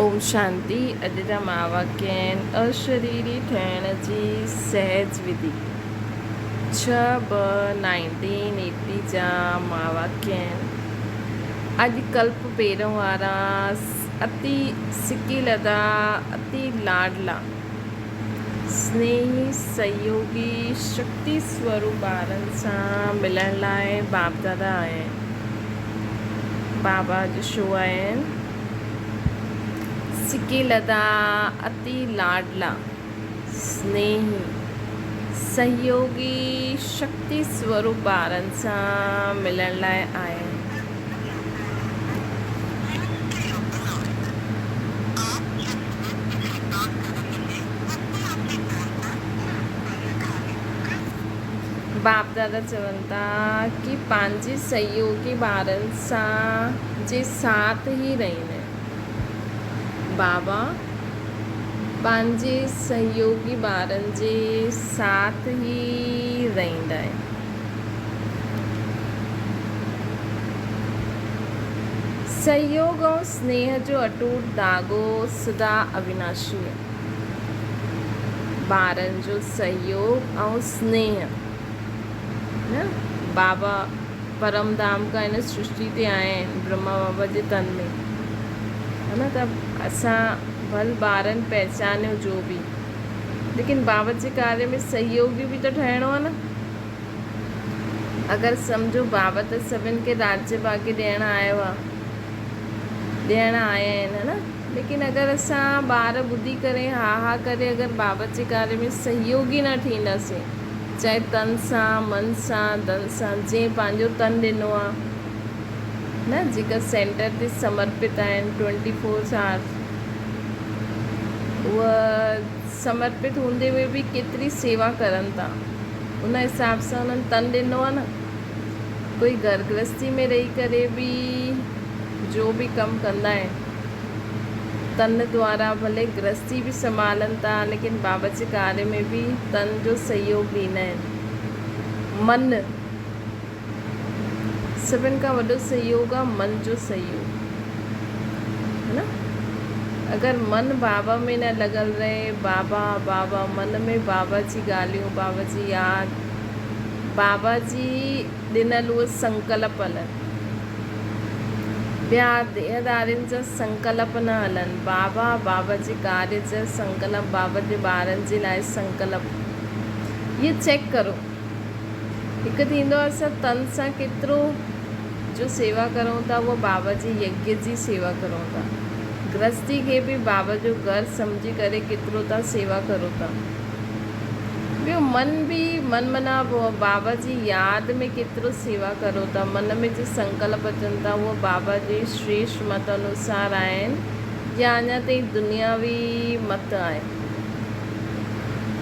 ओम शांति। अॼु जा महावाक्य आहिनि अशरीरी ठहिण जी सहज विधि। 6/1980 जा महावाक्य आहिनि। अॼु कल्प पहिरों वारा अति सिकीलदा, अति लाडला, स्नेही, सहयोगी, शक्ति स्वरूप ॿारनि सां मिलण लाइ बाप दादा आया आहिनि। बाबा जो शो आहिनि सिकीलदा, अति लाडला, स्नेही, सहयोगी, शक्ति स्वरूप ॿारनि सां मिलण लाइ आया आहिनि। बाप दादा चवनि था कि पंहिंजे सहयोगी ॿारनि सां जे साथ ई रहींदा आहिनि। बाबा पंहिंजे सहयोगी ॿारनि जे साथ ई रहंदा आहिनि। सहयोग ऐं स्नेह जो अटूट धागो सदा अविनाशी आहे। ॿारनि जो सहयोग ऐं स्नेह न, बाबा परम धाम का इन सृष्टि ते आया आहिनि ब्रह्मा बाबा जे तन में, है न। त असां भल ॿारनि पहचानियो जो बि, लेकिन बाबा जे कार्य में सहयोगी बि त ठहिणो आहे न। अगरि सम्झो बाबा त सभिनि खे राज्य भाग्य ॾियणु आयो आहे, ॾियणु आया आहिनि, है न। लेकिन अगरि असां ॿार ॿुधी करे हा हा करे अगरि बाबा जे कार्य में सहयोगी न थींदासीं, चाहे तन सां, मन सां, धन सां, जीअं पंहिंजो तन ॾिनो आहे न, जेका सेंटर ते समर्पित आहिनि 24 आवर्स, उहा समर्पित हूंदे हुए बि केतिरी सेवा करनि था। उन हिसाब सां उन्हनि तन ॾिनो आहे न। कोई घर गृहस्थी में रही करे बि जो बि कमु कंदा आहिनि तन द्वारा, भले गृहस्थी बि संभालनि था, लेकिन बाबा जे कार्य में बि तन जो सहयोग ॾींदा आहिनि। मन, सभिनि खां वॾो सहयोग आहे मन जो सहयोग, है न। अगरि मन बाबा में न लॻल रहे, बाबा बाबा मन में बाबा जी ॻाल्हियूं, बाबा जी यादि, बाबा जी ॾिनल उहे संकल्प हलनि, ॿिया देहदारियुनि जा संकल्प न हलनि। बाबा बाबा जे कार्य जा संकल्प, बाबा जे ॿारनि जे लाइ संकल्प, इहे चेक करो। हिकु थींदो आहे असां तन सां केतिरो जो सेवा करूं था, उहा बाबा जी यज्ञ जी सेवा करूं था। गृहस्थी खे बि बाबा जो घर सम्झी करे केतिरो था सेवा करो था। ॿियो मन बि, मन मना बाबा जी यादि में केतिरो सेवा करो था। मन में जो संकल्प अचनि था उहो बाबा जे श्रेष्ठ मत अनुसार आहिनि या अञा ताईं दुनियावी मत आहे,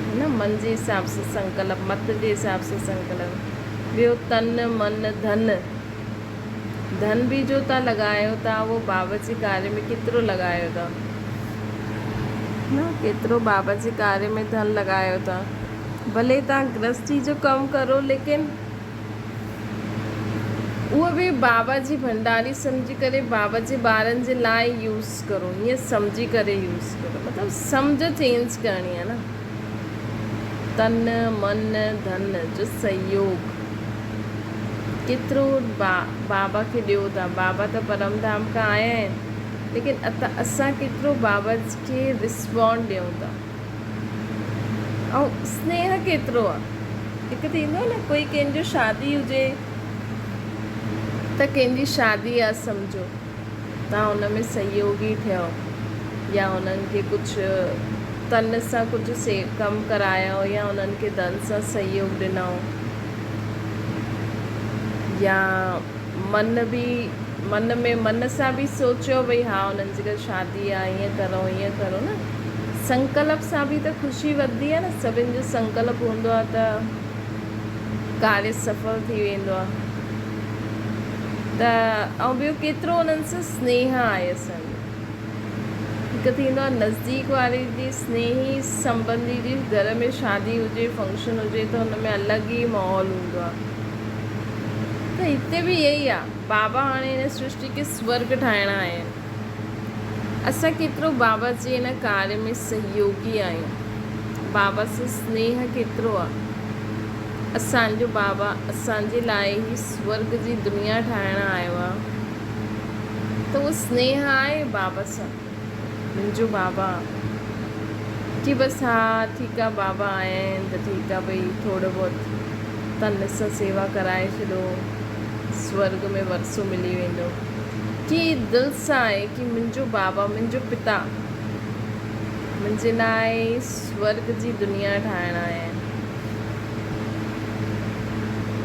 है न। मन जे हिसाब सां संकल्प, मत जे हिसाब सां संकल्प। ॿियो तन मन धन, धन बि जो तव्हां लॻायो था उहो बाबा जे कार्य में केतिरो लॻायो था न, केतिरो बाबा जे कार्य में धन लॻायो था। भले तव्हां गृहस्थी जो कमु करो, लेकिन उहो बि बाबा जी भंडारी सम्झी करे बाबा जे ॿारनि जे लाइ यूज़ करो। ईअं सम्झी करे यूज़ करो, मतिलबु सम्झ चेंज करणी आहे न। तन मन धन जो सहयोग केतिरो बाबा खे ॾियो था। बाबा त परम धाम खां आया आहिनि, लेकिन असां केतिरो बाबा खे रिस्पॉन्ड ॾियूं था, ऐं स्नेह केतिरो आहे। हिकु थींदो न, कोई कंहिंजो शादी हुजे त कंहिंजी शादी आहे सम्झो, तव्हां हुन में सहयोगी थियो या उन्हनि खे कुझु तन सां कुझु कमु करायो या उन्हनि खे धन सां सहयोग ॾिनो, या मन में मन सां बि सोचियो भई हा उन्हनि जी घर शादी आहे, ईअं करो न। संकल्प सां बि त ख़ुशी वधंदी आहे न। सभिनि जो संकल्प हूंदो आहे त कार्य सफल थी वेंदो आहे। त ऐं ॿियो केतिरो उन्हनि सां स्नेह आहे असांजो। हिकु थींदो आहे नज़दीक वारे जी स्नेही संबंधी जी घर में शादी हुजे, फंक्शन हुजे, त हुन में अलॻि ई माहौल हूंदो आहे। त हिते बि इहे ई आहे, बाबा हाणे हिन सृष्टि खे स्वर्ग ठाहिणा आहिनि। असां केतिरो बाबा जे हिन कार्य में सहयोगी आहियूं, बाबा सां स्नेह केतिरो आहे। असांजो बाबा असांजे लाइ ई स्वर्ग जी दुनिया ठाहिण आयो आहे, त उहो स्नेह आहे बाबा सां। मुंहिंजो बाबा कि बसि हा ठीकु आहे, बाबा आया आहिनि त ठीकु आहे भई, थोरो बहुत तन सां सेवा कराए छॾो, स्वर्ग में वरसो मिली वेंदो। कि दिलि सां आहे कि मुंहिंजो बाबा, मुंहिंजो पिता मुंहिंजे लाइ स्वर्ग जी दुनिया ठाहिण आया आहिनि।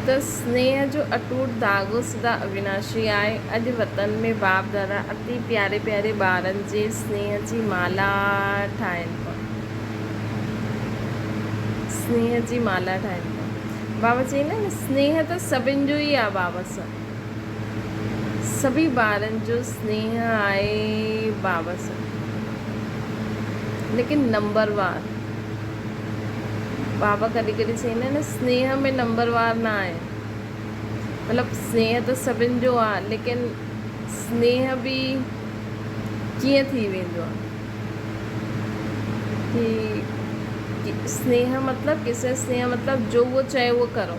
त स्नेह जो अटूट धागो सदा अविनाशी आहे। अॼु वतन में बाप दादा अति प्यारे प्यारे ॿारनि जे स्नेह जी माला ठाहिनि पिया, स्नेह जी माला ठाहिनि पिया। बाबा चईंदा आहिनि स्नेह त सभिनि जो ई आहे बाबा सां, सभी ॿारनि जो स्नेह आहे बाबा सां, लेकिन नंबरवार। बाबा कॾहिं कॾहिं चईंदा आहिनि स्नेह में नंबरवार न आहे। मतिलबु स्नेह त सभिनि जो आहे, लेकिन स्नेह बि कीअं थी वेंदो आहे कि स्नेह मतिलबु किसे स्नेह मतिलबु जो उहो चए उहो करो।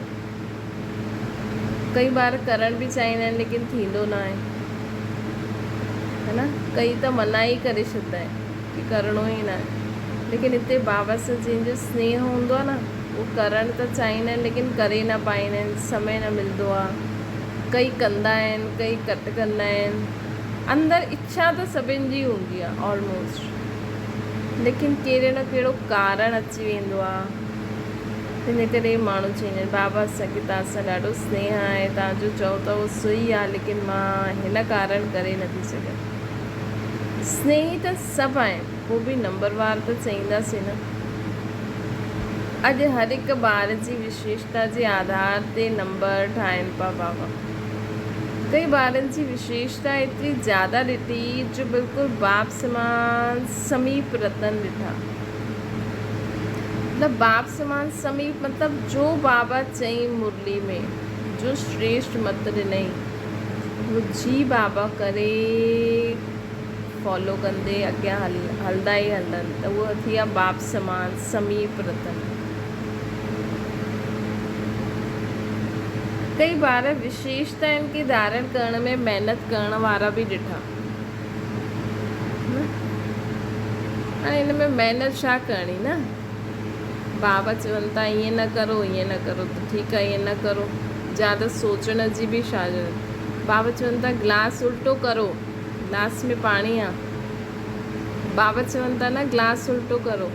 कई बार करण बि चाहींदा आहिनि लेकिन थींदो न आहे, है न। कई त मना ई करे छॾींदा आहिनि कि करिणो ई न आहे। लेकिन हिते बाबा सां जंहिंजो स्नेह हूंदो आहे न, उहो करणु त चाहींदा आहिनि लेकिन करे न पाईंदा आहिनि, समय न मिलंदो आहे। कई कंदा आहिनि, कई घटि कंदा आहिनि। अंदरि इच्छा त सभिनि जी हूंदी आहे ऑलमोस्ट, लेकिन कहिड़ो न कहिड़ो कारण अची वेंदो आहे। हिन करे माण्हू चवंदा आहिनि बाबा असांखे तव्हां सां ॾाढो स्नेह आहे, तव्हांजो चओ त उहो सही आहे, लेकिन मां हिन कारण करे नथी सघां। स्नेही त सभु आहिनि, पोइ बि नंबरवार त चईंदासीं न। अॼु हर हिकु ॿार जी विशेषता जे आधार ते नंबर ठाहिनि पिया बाबा। कई ॿारनि जी विशेषता एतिरी ज़्यादा ॾिठी जो बिल्कुलु बाप समान समीप रतन ॾिठा। मतलब बाप समान समीप मतलब जो बाबा चई मुरली में, जो श्रेष्ठ मत ॾिनई वो जी बाबा करे फॉलो कंदे अॻियां हलंदा ई हलनि, त उहो थी विया बाप समान समीप रतन। कई बार विशेषताउनि खे धारण करण में महिनत करण वारा बि ॾिठा। हाणे हिन में महिनत छा करणी न। बाबा चवनि था ईअं न करो, ईअं न करो, त ठीकु आहे ईअं न करो, ज़्यादा सोचण जी बि छा ज़रूरत। बाबा चवनि था गिलास उल्टो करो, गिलास में पाणी आहे। बाबा चवनि था न गिलास उल्टो करो,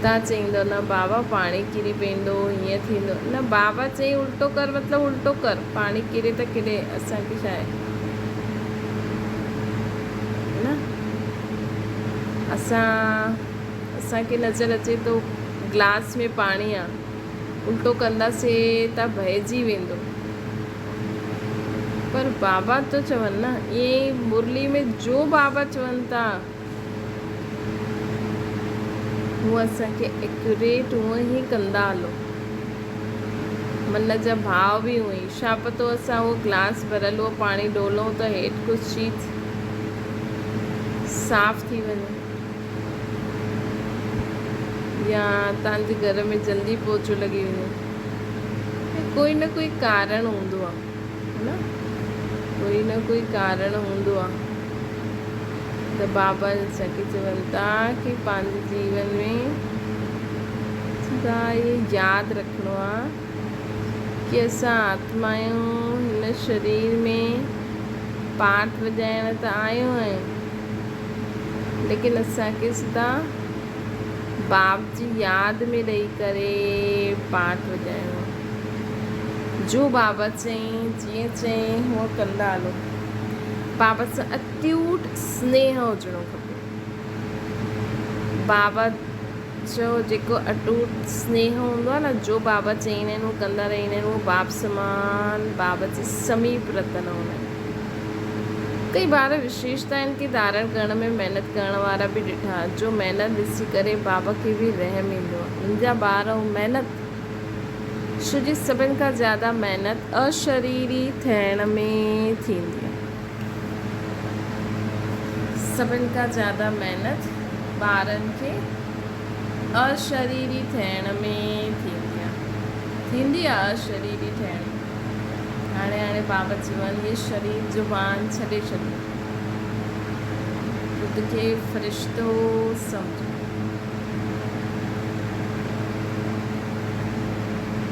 तव्हां चईंदो न बाबा पाणी किरी पवंदो, हीअं थींदो न। बाबा चई उल्टो कर मतिलबु उल्टो कर, पाणी किरे त किरे, असांखे छा आहे न। असांखे नज़र अचे थो गिलास में पाणी आहे, उल्टो कंदासीं त बहिजी वेंदो। पर बाबा तो चवनि न, ईअं मुरली में जो बाबा चवनि था हूअ असांखे एक्यूरेट हूअं ई कंदा हलो। मन जा भाव बि हूअं ई। छा पतो असां उहो गिलास भरियल उहो पाणी डोलूं त हेठि कुझु चीज साफ़ थी वञे, या तव्हांजे घर में जल्दी पोचो लॻी वञे। कोई न कोई कारण हूंदो आहे, है न, कोई न कोई कारण हूंदो आहे। त बाबा असांखे चवनि था कि पंहिंजे जीवन में सदा ये यादि रखिणो आहे कि असां आत्मा आहियूं, हिन शरीर में पाठ वॼाइण त आयूं आहियूं, लेकिन असांखे सदा बाप जी यादि में रही करे पाठ वॼाइणो आहे। जो बाबा चई जीअं चई हूअं कंदा हलो। बाबा सां अट्यूट स्नेह हुजणो खपे। बाबा जो जेको अटूट स्नेह हूंदो आहे न, जो बाबा चईंदा आहिनि उहो कंदा रहंदा आहिनि, उहो बाप समान बाबा जे समीप रतन हूंदा आहिनि। कई बार विशेषताउनि खे धारण करण में महिनत करण वारा बि ॾिठा, जो महिनत ॾिसी करे बाबा खे बि रहम ईंदो आहे। मुंहिंजा ॿार ऐं महिनत, छो जी सभिनि खां ज़्यादा महिनत अशरीरी थियण में थींदी आहे। सभिनि खां ज़्यादा महिनत ॿारनि खे अशरीरी थियण में थींदी आहे अशरीरी ठहिण। हाणे हाणे बाबा चवनि हीअ शरीर ज़ुबान छॾे छॾियो, ख़ुदि खे फ़रिश्तो सम्झो,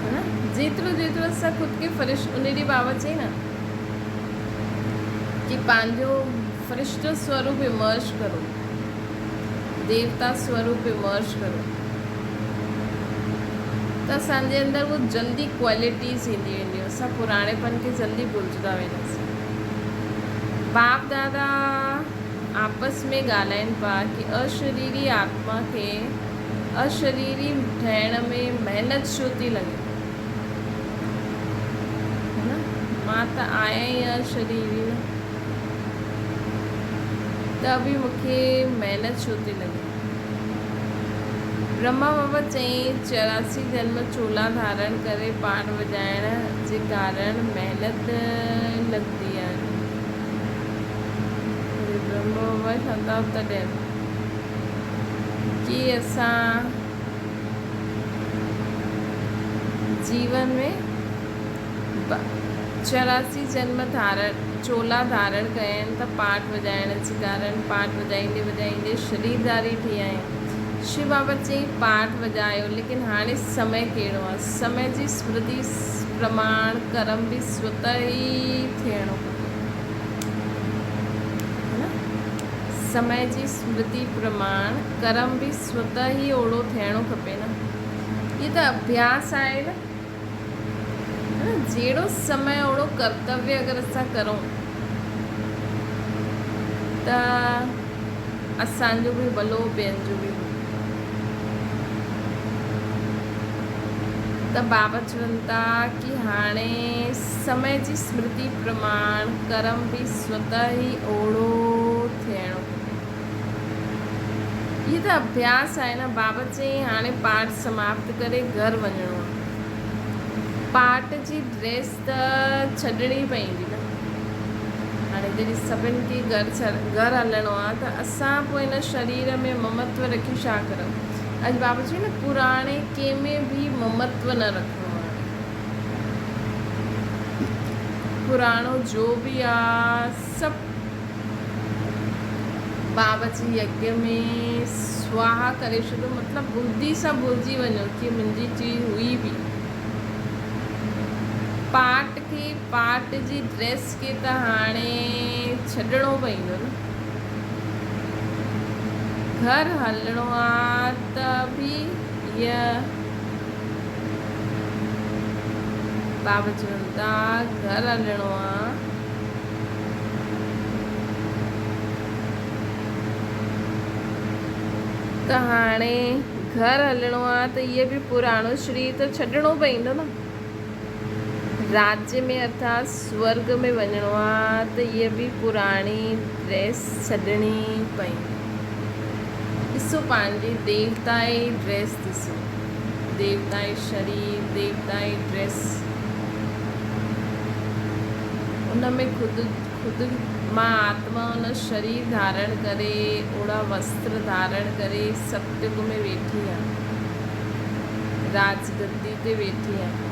है ना। जेतिरो जेतिरो असां ख़ुदि खे फ़रिश्तो, उन ॾींहुं बाबा चई न कि पंहिंजो फ़रिश्तो स्वरूप इमर्ज करो, देवता स्वरूप इमर्ज करो, त असांजे अंदरि वो जल्दी क्वालिटीज़ ईंदी वेंदियूं, असां पुराणेपन खे जल्दी भुलिजंदा वेंदासीं। बाप दादा आपस में ॻाल्हाइनि पिया कि अशरीरी आत्मा खे अशरीरी ठहिण में महिनत छो थी लॻे, है न। मां त आहियां ई अशरीरी, त बि मूंखे महिनत छो थी लॻे। ब्रह्मा बाबा चई 84 जन्म चोला धारण करे पाठ वॼाइण जे कारण महिनत लॻंदी आहे। ब्रह्मा बाबा शताब था ॾियनि कि असां जीवन में 84 जन्म चोला धारण कया आहिनि, त पाठ वॼाइण जे कारण पाठ वॼाईंदे वॼाईंदे शरीरदारी थी आहिनि। शिव बाबा चई पाठ वॼायो, लेकिन हाणे समय कहिड़ो आहे, समय जी स्मृति प्रमाण कर्म बि स्वतः ई थियणो खपे, है न। समय जी स्मृति प्रमाण कर्म बि स्वतः ई ओड़ो थियणो खपे न। ये त अभ्यास आहे न, है न। जहिड़ो समय ओड़ो कर्तव्य अगरि असां करूं त असांजो बि भलो, ॿियनि जो बि। त बाबा चवनि था कि हाणे समय जी स्मृति प्रमाण कर्म बि स्वतः ई ओड़ो थियणो खपे। इहो त अभ्यास आहे न। बाबा चई हाणे पाठ समाप्त करे घर वञिणो आहे, पाठ जी ड्रेस त छॾणी पवंदी न। हाणे जॾहिं सभिनि खे घर हलणो आहे त असां पोइ हिन शरीर में ममत्व रखी छा करूं। अॼु बाबा चई न पुराणे कंहिंमें बि ममत्व न रखिणो आहे। पुराणो जो बि आहे सभु बाबा जी यज्ञ में स्वाहा करे छॾियो, मतिलबु बुद्धि सां भुलिजी वञो कि मुंहिंजी चीज हुई बि। पाठ खे, पाठ जी ड्रेस खे त हाणे छॾिणो पवंदो न। घर हलणो आहे त बि ईअं बाबा चवनि था घर हलणो आहे त हाणे घर हलणो आहे त इहे बि पुराणो शरीर त छॾिणो पवंदो न। राज्य में अर्थात स्वर्ग में वञिणो आहे त इहे बि पुराणी ड्रेस छॾणी पवंदी। ॾिसो पंहिंजी देवता जी ड्रेस, ॾिसो देवता जी शरीर, देवता जी ड्रेस, उन में ख़ुदि मां आत्मा उन शरीर धारण करे, ओड़ा वस्त्र धारण करे सत्युग में वेठी आहे, राजगद्दी ते वेठी आहे।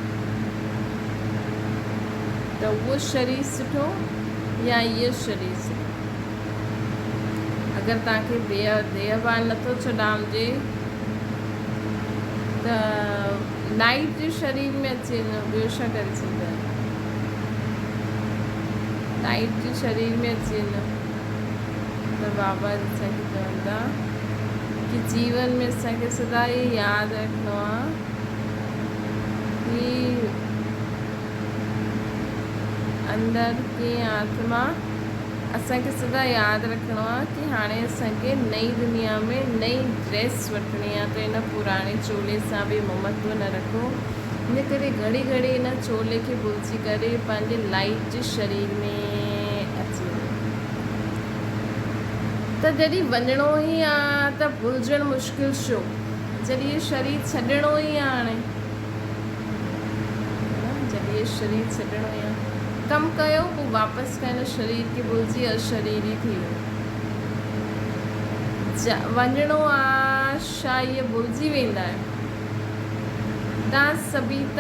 त उहो शरीर सुठो या इहो शरीर सुठो। अगरि तव्हांखे देहभान नथो छॾामिजे त लाइट जे शरीर में अची वञो, ॿियो छा करे सघंदा आहियो। लाइट जे शरीर में अची वञो त बाबा असांखे चवनि था कि जीवन में असांखे सदा इहो यादि रखिणो आहे कि अंदरि कीअं आत्मा, असांखे सदा यादि रखिणो आहे कि हाणे असांखे नई दुनिया में नई ड्रेस वठणी आहे, त हिन पुराणे चोले सां बि ममत्व न रखो। इन करे घड़ी घड़ी हिन चोले खे भुलिजी करे पंहिंजे लाइट जे शरीर में अची वञो। त जॾहिं वञिणो ई आहे त भुलिजणु मुश्किल छो, जॾहिं इहो शरीर छॾिणो ई आहे। हाणे जॾहिं इहो शरीर छॾिणो ई आहे, कमु कयो, पोइ वापसि खां हिन शरीर खे भुलिजी अशरीरी थी वियो। वञिणो आहे छा इहे भुलिजी वेंदा आहियो। तव्हां सभी त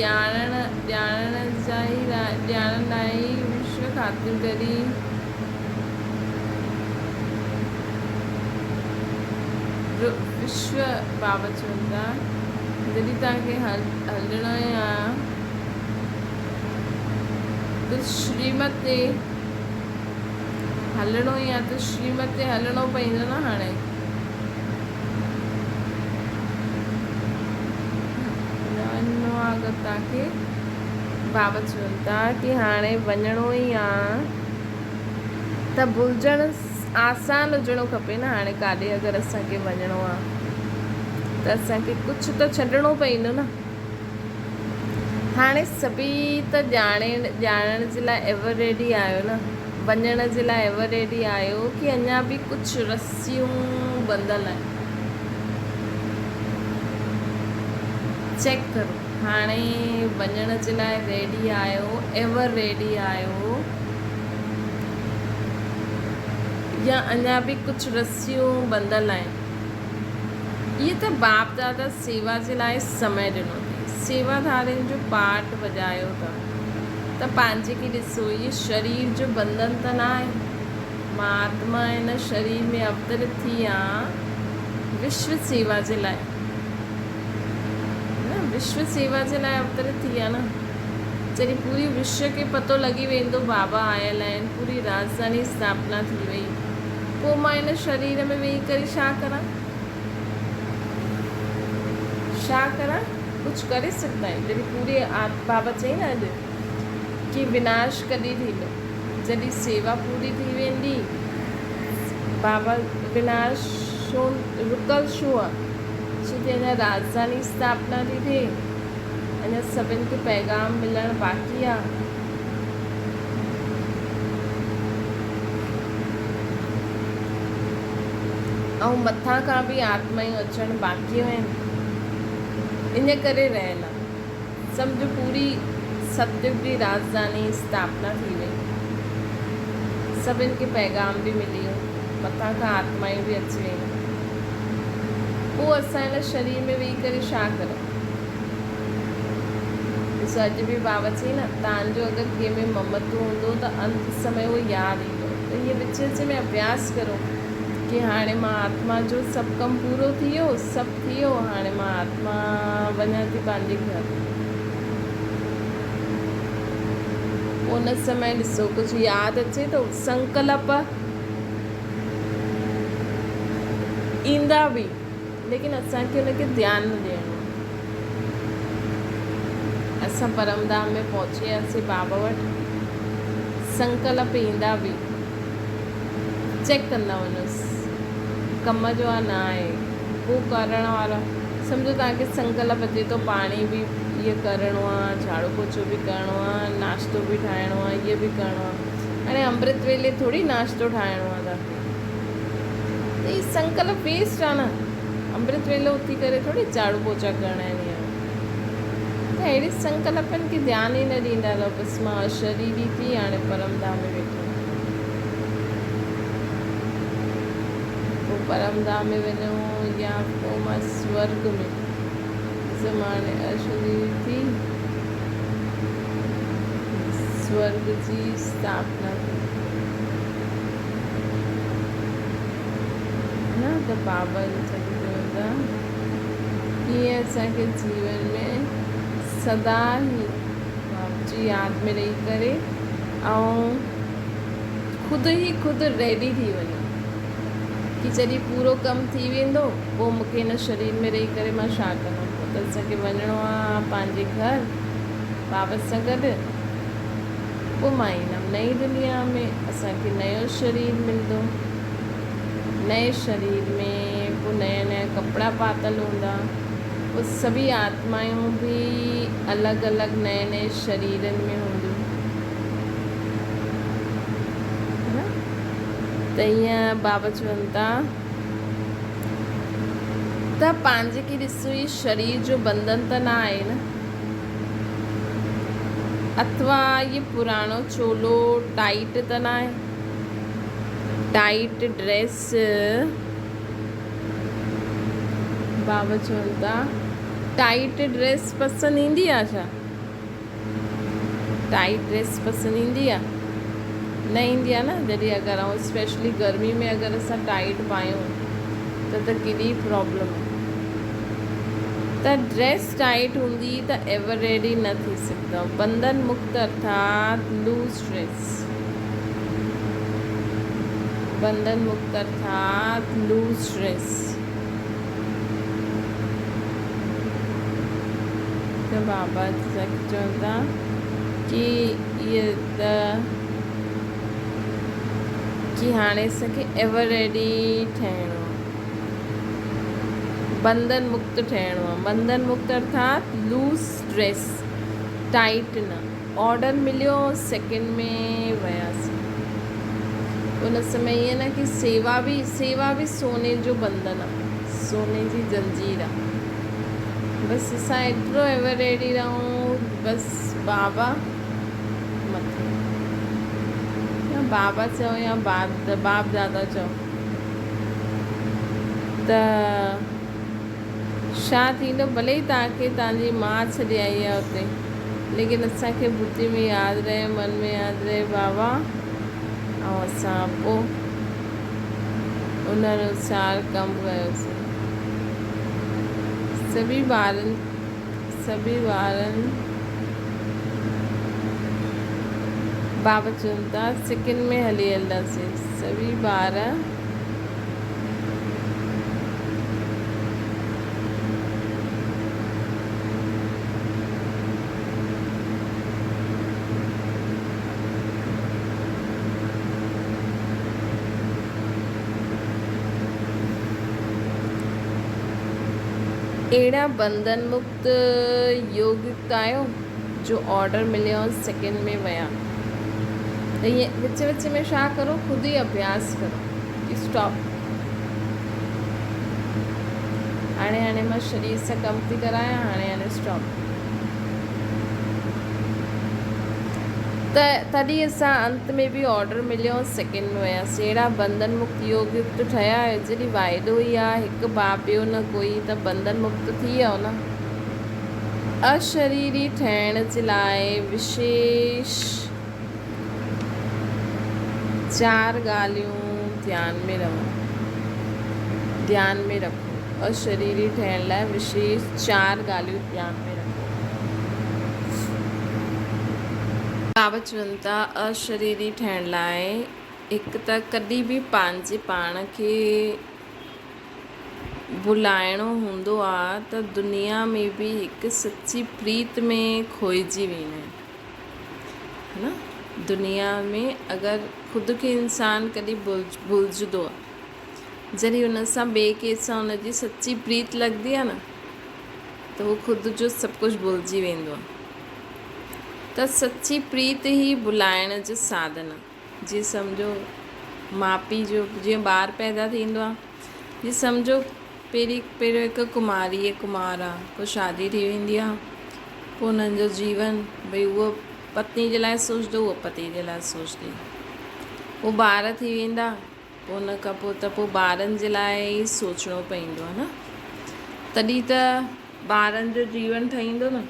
ॼाणण लाइ विश्व ख़ातिर करी विश्व बाबा चवनि था जॾहिं तव्हांखे हलणो आहे त श्रीमत ते हलणो ई आहे त श्रीमत ते हलणो पवंदो न। हाणे वञिणो आहे अगरि तव्हांखे बाबा चवनि था की हाणे वञिणो ई आहे त भुलिजणु आसान हुजणो खपे न। हाणे काॾे अगरि असांखे वञिणो आहे त असांखे कुझु त छॾिणो पवंदो न। हाणे सभी त ॼाणण जे लाइ एवर रेडी आहियो न, वञण जे लाइ एवर रेडी आहियो की अञा बि कुझु रस्सियूं बंधल आहिनि। चेक करो हाणे वञण जे लाइ रेडी आहियो, एवर रेडी आहियो या अञा बि कुझु रस्सियूं बंधल आहिनि। इहे त बाप दादा सेवा जे लाइ समय ॾिनो अथई, सेवाधारियुनि जो पाठ वॼायो था त पंहिंजे खे ॾिसो इहे शरीर जो बंधन त न आहे। मां आत्मा हिन शरीर में अवतरित थी आहे विश्व सेवा जे लाइ न, विश्व सेवा जे लाइ अवतरित थी आहे न। जॾहिं पूरी विश्व खे पतो लॻी वेंदो बाबा आयल आहिनि, पूरी राजधानी स्थापना थी वई, पोइ मां हिन शरीर में वेही करे छा करां? कुझु करे सघंदा आहियूं। जॾहिं पूरी बाबा चई न अॼु कि विनाश कॾहिं थींदो, जॾहिं सेवा पूरी थी वेंदी। बाबा विनाश छो रुकल छो आहे? छो कि अञा राजधानी स्थापना थी थिए, अञा सभिनि खे पैगाम मिलणु बाक़ी आहे। ऐं मथां खां बि आत्मायूं अचणु बाक़ी आहिनि, इन करे रहियल आहे। सम्झो पूरी सतयुग जी राजधानी स्थापना थी वई, सभिनि खे पैगाम बि मिली वियो, मथां खां आत्मायूं बि अची वियूं। पोइ असां हिन शरीर में वेही करे छा करूं? ॾिसो अॼु बि बाबा चई न तव्हांजो अगरि कंहिंमें ममत्व हूंदो त अंत समय उहो यादि ईंदो। त इहे विच में अभ्यास करो कि हाणे मां आत्मा जो सभु कमु पूरो थी वियो, सभु थी वियो, हाणे मां आत्मा वञा थी पंहिंजे घर। उन समय ॾिसो कुझु यादि अचे थो, संकल्प ईंदा बि, लेकिन असांखे उनखे ध्यानु न ॾियणो। असां परमधाम में पहुची वियासीं बाबा वटि, संकल्प ईंदा बि, चेक कंदा वञोसि कम जो आहे न आहे, पोइ करण वारा। सम्झो तव्हांखे संकल्प अचे थो पाणी बि इहो करिणो आहे, झाड़ू पोछो बि करिणो आहे, नाश्तो बि ठाहिणो आहे, इहो बि करिणो आहे। हाणे अमृत वेले थोरी नाश्तो ठाहिणो आहे तव्हांखे, त हीउ संकल्प वेस्ट आहे न। अमृत वेले उथी करे थोरी झाड़ू पोछा करणा आहिनि। त अहिड़े संकल्पनि खे ध्यानु ई न ॾींदा रहो। बसि मां शरीरी थी हाणे परमधाम में वेठो, पोइ परमधाम में वञो या पोइ मां स्वर्ग में ज़माने अशरीरी थी स्वर्ग जी स्थापना थी न। त बाबा चवंदा कीअं असांखे जीवन में सदा ई बाबा जी यादि में रही करे ऐं ख़ुदि ई ख़ुदि रेडी थी वञो कि जॾहिं पूरो कमु थी वेंदो पोइ मूंखे हिन शरीर में रही करे मां छा कंदमि। पोइ त असांखे वञिणो आहे पंहिंजे घर बाबा सां गॾु, पोइ मां ईंदमि नई दुनिया में, असांखे नयो शरीर मिलंदो, नए शरीर में पोइ नया नया कपिड़ा पातल हूंदा, पोइ सभी आत्मायूं बि अलॻि अलॻि नए नए शरीरनि में हूंदियूं। त ईअं बाबा चवनि था त पंहिंजे खे ॾिसो इहे शरीर जो बंधन त न आहे न, अथवा ये पुराणो चोलो टाइट त न आहे, टाइट ड्रेस बाबा चवनि था टाइट ड्रेस पसंदि ईंदी आहे छा? टाइट ड्रेस पसंदि ईंदी आहे? न ईंदी आहे न। जॾहिं अगरि ऐं स्पेशली गर्मी में अगरि असां टाइट पायूं त केॾी प्रॉब्लम आहे। त ड्रेस टाइट हूंदी त एवर रेडी न थी सघंदो। बंधन मुक्त अर्थात लूज ड्रेस, बंधन मुक्त अर्थात लूज ड्रेस। त बाबा चवनि था कि इहे कि हाणे असांखे एवर रेडी ठहिणो आहे, बंधन मुक्त ठहिणो आहे। बंधन मुक्त अर्थात लूज ड्रेस, टाइट न। ऑर्डर मिलियो, सेकेंड में वियासीं। उन समय ईअं न कि सेवा बि सोने जो बंधन आहे, सोने जी जंजीर आहे। बसि असां एतिरो एवर रेडी रहूं, बसि बाबा मथे, या बाबा चओ या बाप दादा चओ त छा थींदो। भले ई तव्हांखे तव्हांजी माउ छॾे आई आहे हुते, लेकिन असांखे बुद्धि में यादि रहे, मन में यादि रहे बाबा, ऐं असां पोइ उन अनुसार कमु कयोसीं। सभी ॿारनि बाबा चवनि था सेकेंड में हली हलंदासीं। सभी ॿार अहिड़ा बंधन मुक्त योगित आहियो जो ऑर्डर मिलियो सेकेंड में विया। त ईअं विच में छा करो, ख़ुदि ई अभ्यास करो कि स्टॉप, हाणे मां शरीर सां कमु थी करायां, हाणे स्टॉप। त तॾहिं असां अंत में बि ऑर्डर मिलियो, सेकेंड में वियासीं। अहिड़ा बंधन मुक्त योग युक्त ठहिया आहियो। जॾहिं वाइदो ई आहे हिकु बाप ॿियो न कोई, त बंधन मुक्त थी वियो न। अशरीरी ठहिण जे लाइ विशेष 4 ॻाल्हियूं ध्यान में रखो। अशरीरी ठहिण लाइ विशेष 4 ॻाल्हियूं ध्यान में रखो। बाबा चवनि था अशरीरी ठहिण लाइ हिकु त कॾहिं बि पंहिंजे पाण खे भुलाइणो हूंदो आहे त दुनिया में बि हिकु सची प्रीत में खोइजी वेंदा आहिनि, है न। दुनिया में अगरि ख़ुदि खे इंसान कॾहिं भुलिजंदो आहे, जॾहिं हुन सां ॿिए कंहिंसां हुनजी सची प्रीत लॻंदी आहे न, त उहो ख़ुदि जो सभु कुझु भुलिजी वेंदो आहे। त सची प्रीत ई भुलाइण जो साधन आहे। जीअं सम्झो माउ पीउ जो जीअं ॿारु पैदा थींदो आहे, जीअं सम्झो पहिरियों हिकु कुमार आहे, पोइ शादी थी वेंदी आहे, पोइ उन्हनि जो जीवन भई उहो पत्नी जे लाइ सोचंदो, उहो पति जे लाइ सोचंदी, पोइ ॿार थी वेंदा, पोइ उन खां पोइ ॿारनि जे लाइ ई सोचणो पवंदो आहे न। तॾहिं त ॿारनि जो जीवन ठहींदो न।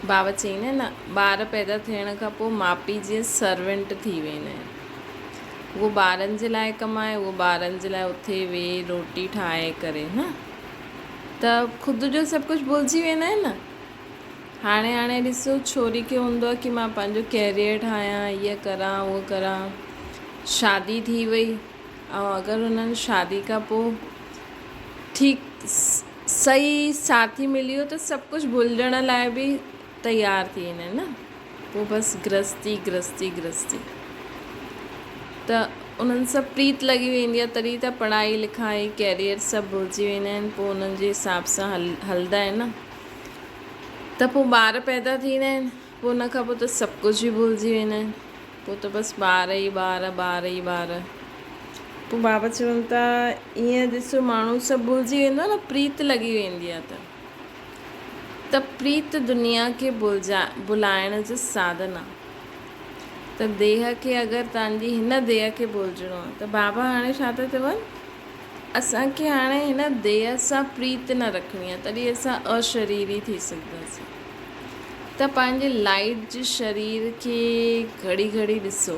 बाबा चईंदा आहिनि न, ॿार पैदा थियण खां पोइ माउ पीउ जीअं सर्वेंट थी वेंदा आहिनि। उहो ॿारनि जे लाइ कमाए, उहो ॿारनि जे लाइ उथे वेही रोटी ठाहे करे न, त ख़ुदि जो सभु कुझु भुलिजी वेंदा आहिनि न। हाणे ॾिसो, छोरी खे हूंदो आहे कि मां पंहिंजो कैरियर ठाहियां, ईअं करां उहो करां। शादी थी वई, ऐं अगरि हुननि शादी खां पोइ ठीकु सही साथी मिलियो त सभु कुझु भुलिजण लाइ बि तयार थी वेंदा आहिनि न। पोइ बसि गृहस्थी त उन्हनि सां प्रीत लॻी वेंदी आहे, तॾहिं त पढ़ाई लिखाई कैरियर सभु भुलिजी वेंदा आहिनि। पोइ उन्हनि जे हिसाब सां हलंदा आहिनि न। त पोइ ॿार पैदा थींदा आहिनि, पोइ उन खां पोइ त सभु कुझु ई भुलिजी वेंदा आहिनि। पोइ त बसि ॿार ई ॿार। पोइ बाबा चवनि था ईअं ॾिसो, माण्हू सभु भुलिजी वेंदो आहे न, प्रीत लॻी वेंदी आहे त प्रीत दुनिया खे भुलाइण जो साधन आहे। त देह खे अगरि तव्हांजी हिन देह खे भुलिजणो आहे, त बाबा हाणे छा था चवनि असांखे हाणे हिन देह सां प्रीत न रखणी आहे, तॾहिं असां अशरीरी थी सघंदासीं। त पंहिंजे लाइट जे शरीर खे घड़ी घड़ी ॾिसो।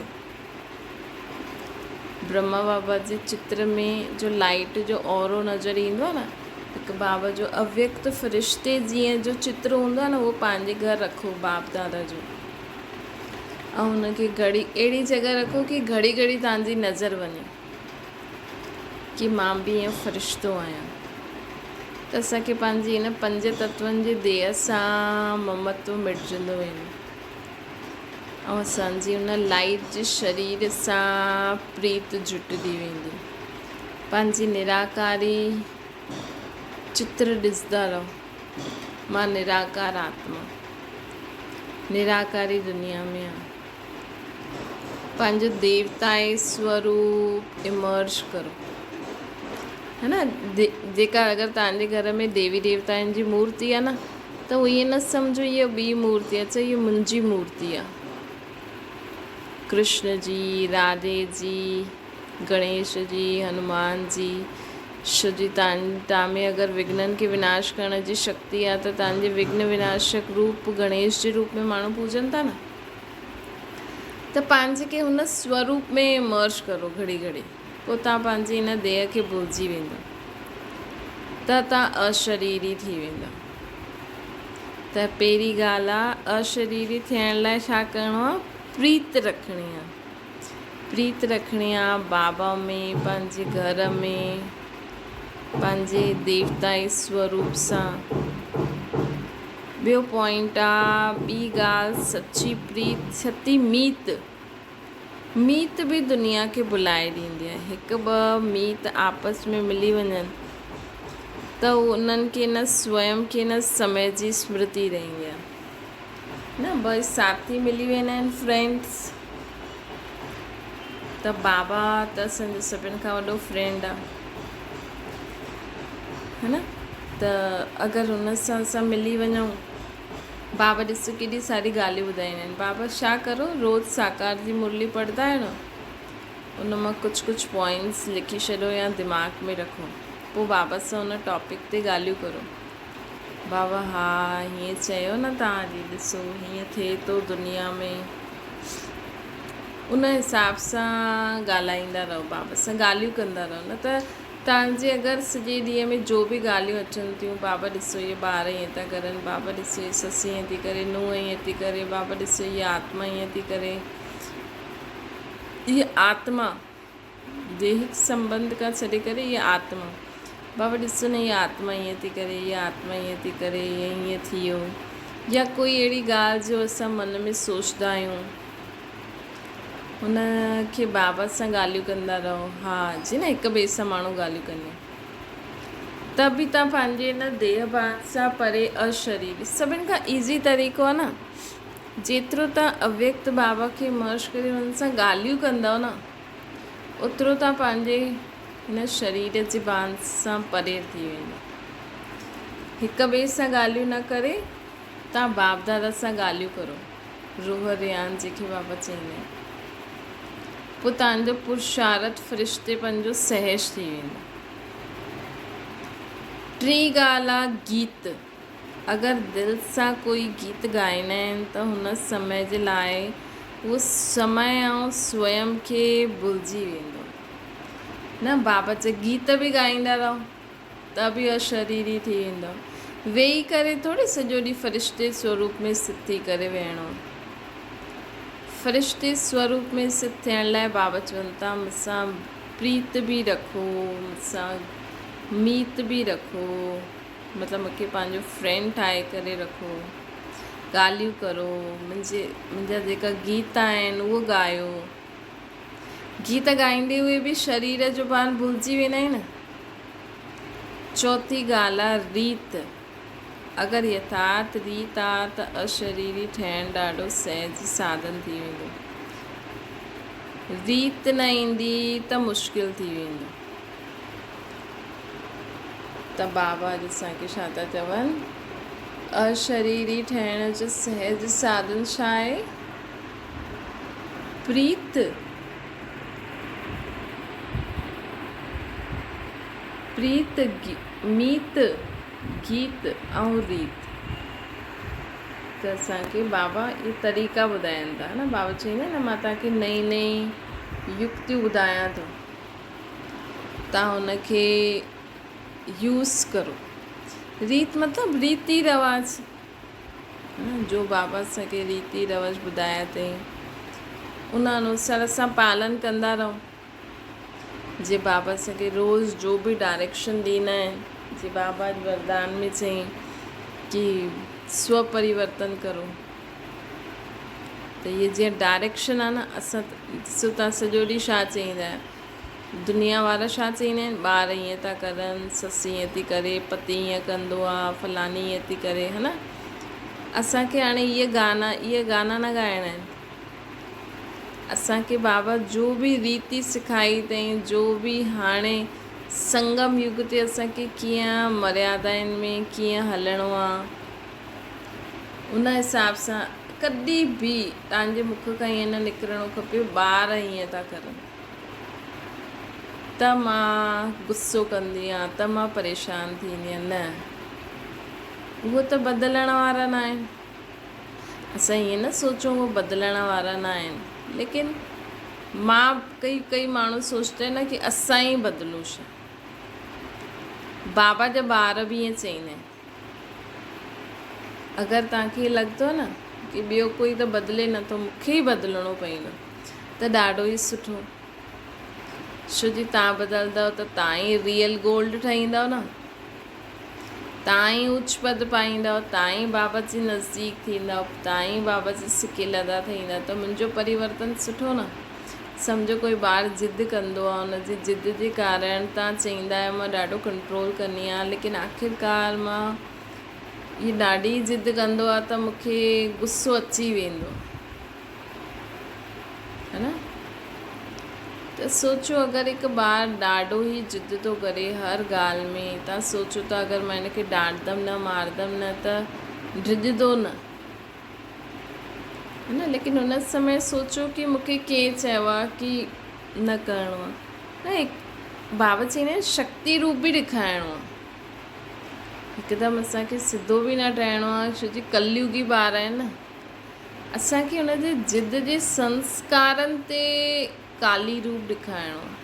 ब्रह्मा बाबा जे चित्र में जो लाइट जो ऑरो नज़र ईंदो आहे न, हिकु बाबा जो अव्यक्त फ़रिश्ते जीअं जो चित्र हूंदो आहे न, उहो पंहिंजे घर रखो बाप दादा जो, ऐं हुनखे घड़ी अहिड़ी जॻह रखो कि घड़ी घड़ी तव्हांजी नज़र वञे कि मां बि ईअं फ़रिश्तो आहियां। त असांखे पंहिंजी हिन 5 तत्वनि जे देह सां ममत्व मिटिजंदो वेंदो, ऐं असांजी हुन लाइट जे शरीर सां प्रीत जुटंदी वेंदी। पंहिंजी निराकारी चित्र ॾिसंदा रहो, मां निराकार आत्मा निराकारी दुनिया में आहियां। पंहिंजो देवताए स्वरूप इमर्ज करो, है न। जेका अगरि तव्हांजे घर में देवी देवताउनि जी मूर्ति आहे न, त उहो ईअं न सम्झो इहा ॿी मूर्ति आहे, चओ इहा मुंहिंजी मूर्ति आहे। कृष्ण जी, राधे जी, गणेश जी, हनुमान जी, छो जी तव्हां में अगरि विघ्ननि खे विनाश करण जी शक्ति आहे, त तव्हांजे विघ्न विनाशक रूप गणेश जे रूप में माण्हू पूजनि था न। त पंहिंजे खे हुन स्वरूप में इमर्ज करो घड़ी घड़ी, पोइ तव्हां पंहिंजी हिन देह खे भुलिजी वेंदो, त तव्हां अशरीरी थी वेंदा। त पहिरीं ॻाल्हि आहे, अशरीरी थियण लाइ छा करिणो आहे? प्रीत रखणी आहे। प्रीत रखणी आहे बाबा में, पंहिंजे घर में, पंहिंजे देवताई स्वरूप सां। ॿियो पॉइंट आहे, ॿी ॻाल्हि, सची प्रीत, सची मीत। मीत बि दुनिया खे भुलाए ॾींदी आहे। हिकु ॿ मीत आपस में मिली वञनि त उन्हनि खे न स्वयं खे न समय जी स्मृति रहंदी आहे न। ॿ साथी मिली वेंदा आहिनि, फ्रेंड्स, त बाबा त असांजो सभिनि खां वॾो फ्रेंड आहे, है न। त अगरि हुन सां असां मिली वञूं, बाबा ॾिसो केॾी सारी ॻाल्हियूं ॿुधाईंदा आहिनि। बाबा छा करो, रोज़ु साकार जी मुरली पढ़ंदा आहियो न, उन मां कुझु कुझु पॉइंट्स लिखी छॾियो या दिमाग़ में रखो, पोइ बाबा सां हुन टॉपिक ते ॻाल्हियूं करो। बाबा हा हीअं चयो न तव्हांजी, ॾिसो हीअं थिए थो दुनिया में, उन हिसाब सां ॻाल्हाईंदा रहो, बाबा सां ॻाल्हियूं कंदा रहो। न त तव्हांजे अगरि सॼे ॾींहं में जो बि ॻाल्हियूं अचनि थियूं, बाबा ॾिसो इहे ॿार ईअं था करनि, बाबा ॾिसो इहे ससु ईअं थी करे, नुंहुं ईअं थी करे, बाबा ॾिसो इहा आत्मा ईअं थी करे। इहा आत्मा दैहिक संबंध खां छॾे करे इहा आत्मा, बाबा ॾिसो न इहा आत्मा ईअं थी करे, इहा आत्मा ईअं थी करे, ईअं थी वियो। या कोई अहिड़ी ॻाल्हि जो असां मन में सोचंदा आहियूं, हुन खे बाबा सां ॻाल्हियूं कंदा रहो। हा जी न, हिक ॿिए सां माण्हू ॻाल्हियूं कंदा, त बि तव्हां पंहिंजे हिन देह भान सां परे अशरीरी। सभिनि खां ईज़ी तरीक़ो आहे न, जेतिरो तव्हां अव्यक्त बाबा खे इमर्ज करे हुन सां ॻाल्हियूं कंदव न, ओतिरो तव्हां पंहिंजे हिन शरीर जे बान सां परे थी वेंदो। हिक ॿिए सां ॻाल्हियूं न करे तव्हां बाप दादा सां ॻाल्हियूं करो, रूह रियान जेके बाबा चईंदा आहिनि, पोइ तव्हांजो पुरुषार्थ फ़रिश्तेपन जो सहज थी वेंदो। टी ॻाल्हि आहे गीत। अगरि दिलि सां कोई गीत ॻाईंदा आहिनि त हुन समय जे लाइ उहो समय ऐं स्वयं खे भुलिजी वेंदो न। बाबा जे गीत बि ॻाईंदा रहो त बि अशरीरी थी वेंदो। वेही करे थोरी सॼो ॾींहुं फ़रिश्ते स्वरूप में स्थित थी करे वेहणो। फ़रिश्ते स्वरूप में स्थित थियण लाइ बाबा चवनि था, मूंसां प्रीत बि रखो, मूंसां मीत बि रखो, मतिलबु मूंखे पंहिंजो फ्रेंड ठाहे करे रखो, ॻाल्हियूं करो, मुंहिंजा जेका गीत आहिनि उहो ॻायो। गीत ॻाईंदे हुए बि शरीर जो भान भुलिजी वेंदा आहिनि न। चौथी ॻाल्हि आहे रीत। अगरि यथार्थ रीत आहे त अशरीरी ठहिणु ॾाढो सहज साधन थी वेंदो। रीत न ईंदी त मुश्किल थी वेंदो। त बाबा अॼु असांखे छा था चवनि, अशरीरी ठहिण जो सहज साधन छा आहे? प्रीत। प्रीत मीत गीत ऐं रीत। त असांखे बाबा इहे तरीक़ा ॿुधाइनि था न। बाबा चवंदा आहिनि न, मां तव्हांखे नई नई युक्तियूं ॿुधायां थो, तव्हां हुनखे यूज़ करो। रीत मतिलबु रीति रवाज, जो बाबा असांखे रीति रवाज ॿुधाया अथई उन अनुसार असां पालन कंदा रहूं। जे बाबा असांखे रोज़ जो बि डायरेक्शन ॾींदा आहिनि, जे बाबा वरदान में चई कि स्व परिवर्तन करो, त इहे जीअं डायरेक्शन आहे न, असां ॾिसो तव्हां सॼो ॾींहुं छा चईंदा आहियो, दुनिया वारा छा चईंदा आहिनि, ॿार ईअं था करनि, ससु ईअं थी करे, पति ईअं कंदो आहे, फलानी ईअं थी करे, है न। असांखे हाणे इहे गाना न ॻाइणा आहिनि। असांखे बाबा जो बि रीति सिखाई अथई, जो बि हाणे संगम युग ते असांखे कीअं मर्यादाउनि में कीअं हलणो आहे, उन हिसाब सां कॾहिं बि तव्हांजे मुख खां ईअं न निकिरणो खपे ॿार हीअं था करनि त मां गुस्सो कंदी आहियां, त मां परेशान थींदी आहियां। न, उहो त बदिलण वारा न आहिनि। असां ईअं न सोचूं उहो बदिलण वारा न आहिनि, लेकिन कई माण्हू सोचते न कि असां ई बदिलूं छा। बाबा जा ॿार बि ईअं चईंदा आहिनि, अगरि तव्हांखे लॻंदो न कि ॿियो कोई त बदिले नथो, मूंखे ई बदिलणो पवंदो, त ॾाढो ई सुठो। छो जी तव्हां बदिलंदव त तव्हां ई रियल गोल्ड ठहींदव न, तव्हां ई उच्च पद पाईंदव, तव्हां ई बाबा जे नज़दीक थींदव, तव्हां ई बाबा जे सिके लदा थींदव। त मुंहिंजो परिवर्तन सुठो न। सम्झो कोई ॿारु ज़िद कंदो आहे, हुनजी ज़िद जे कारण तव्हां चईंदा आहियो मां ॾाढो कंट्रोल कंदी आहियां, लेकिन आख़िरकार मां इहा ॾाढी ज़िद कंदो आहे त मूंखे गुस्सो अची वेंदो, है न। त सोचो अगरि हिकु ॿारु ॾाढो ई ज़िद थो करे हर ॻाल्हि में, तव्हां सोचो त अगरि मां हिनखे डांटंदमि न, मारंदमि न, त ड्रिजंदो न, है न। लेकिन हुन समय सोचो कि मूंखे कंहिं चयो आहे कि न करिणो आहे, न बाबा चईंदा आहिनि शक्ति रूप बि ॾेखारिणो आहे। हिकदमि असांखे सिधो बि न ठहिणो आहे, छो जी कलयुगी ॿार आहिनि न। असांखे हुनजे ज़िद जे संस्कारनि ते काली रूप ॾेखारिणो आहे।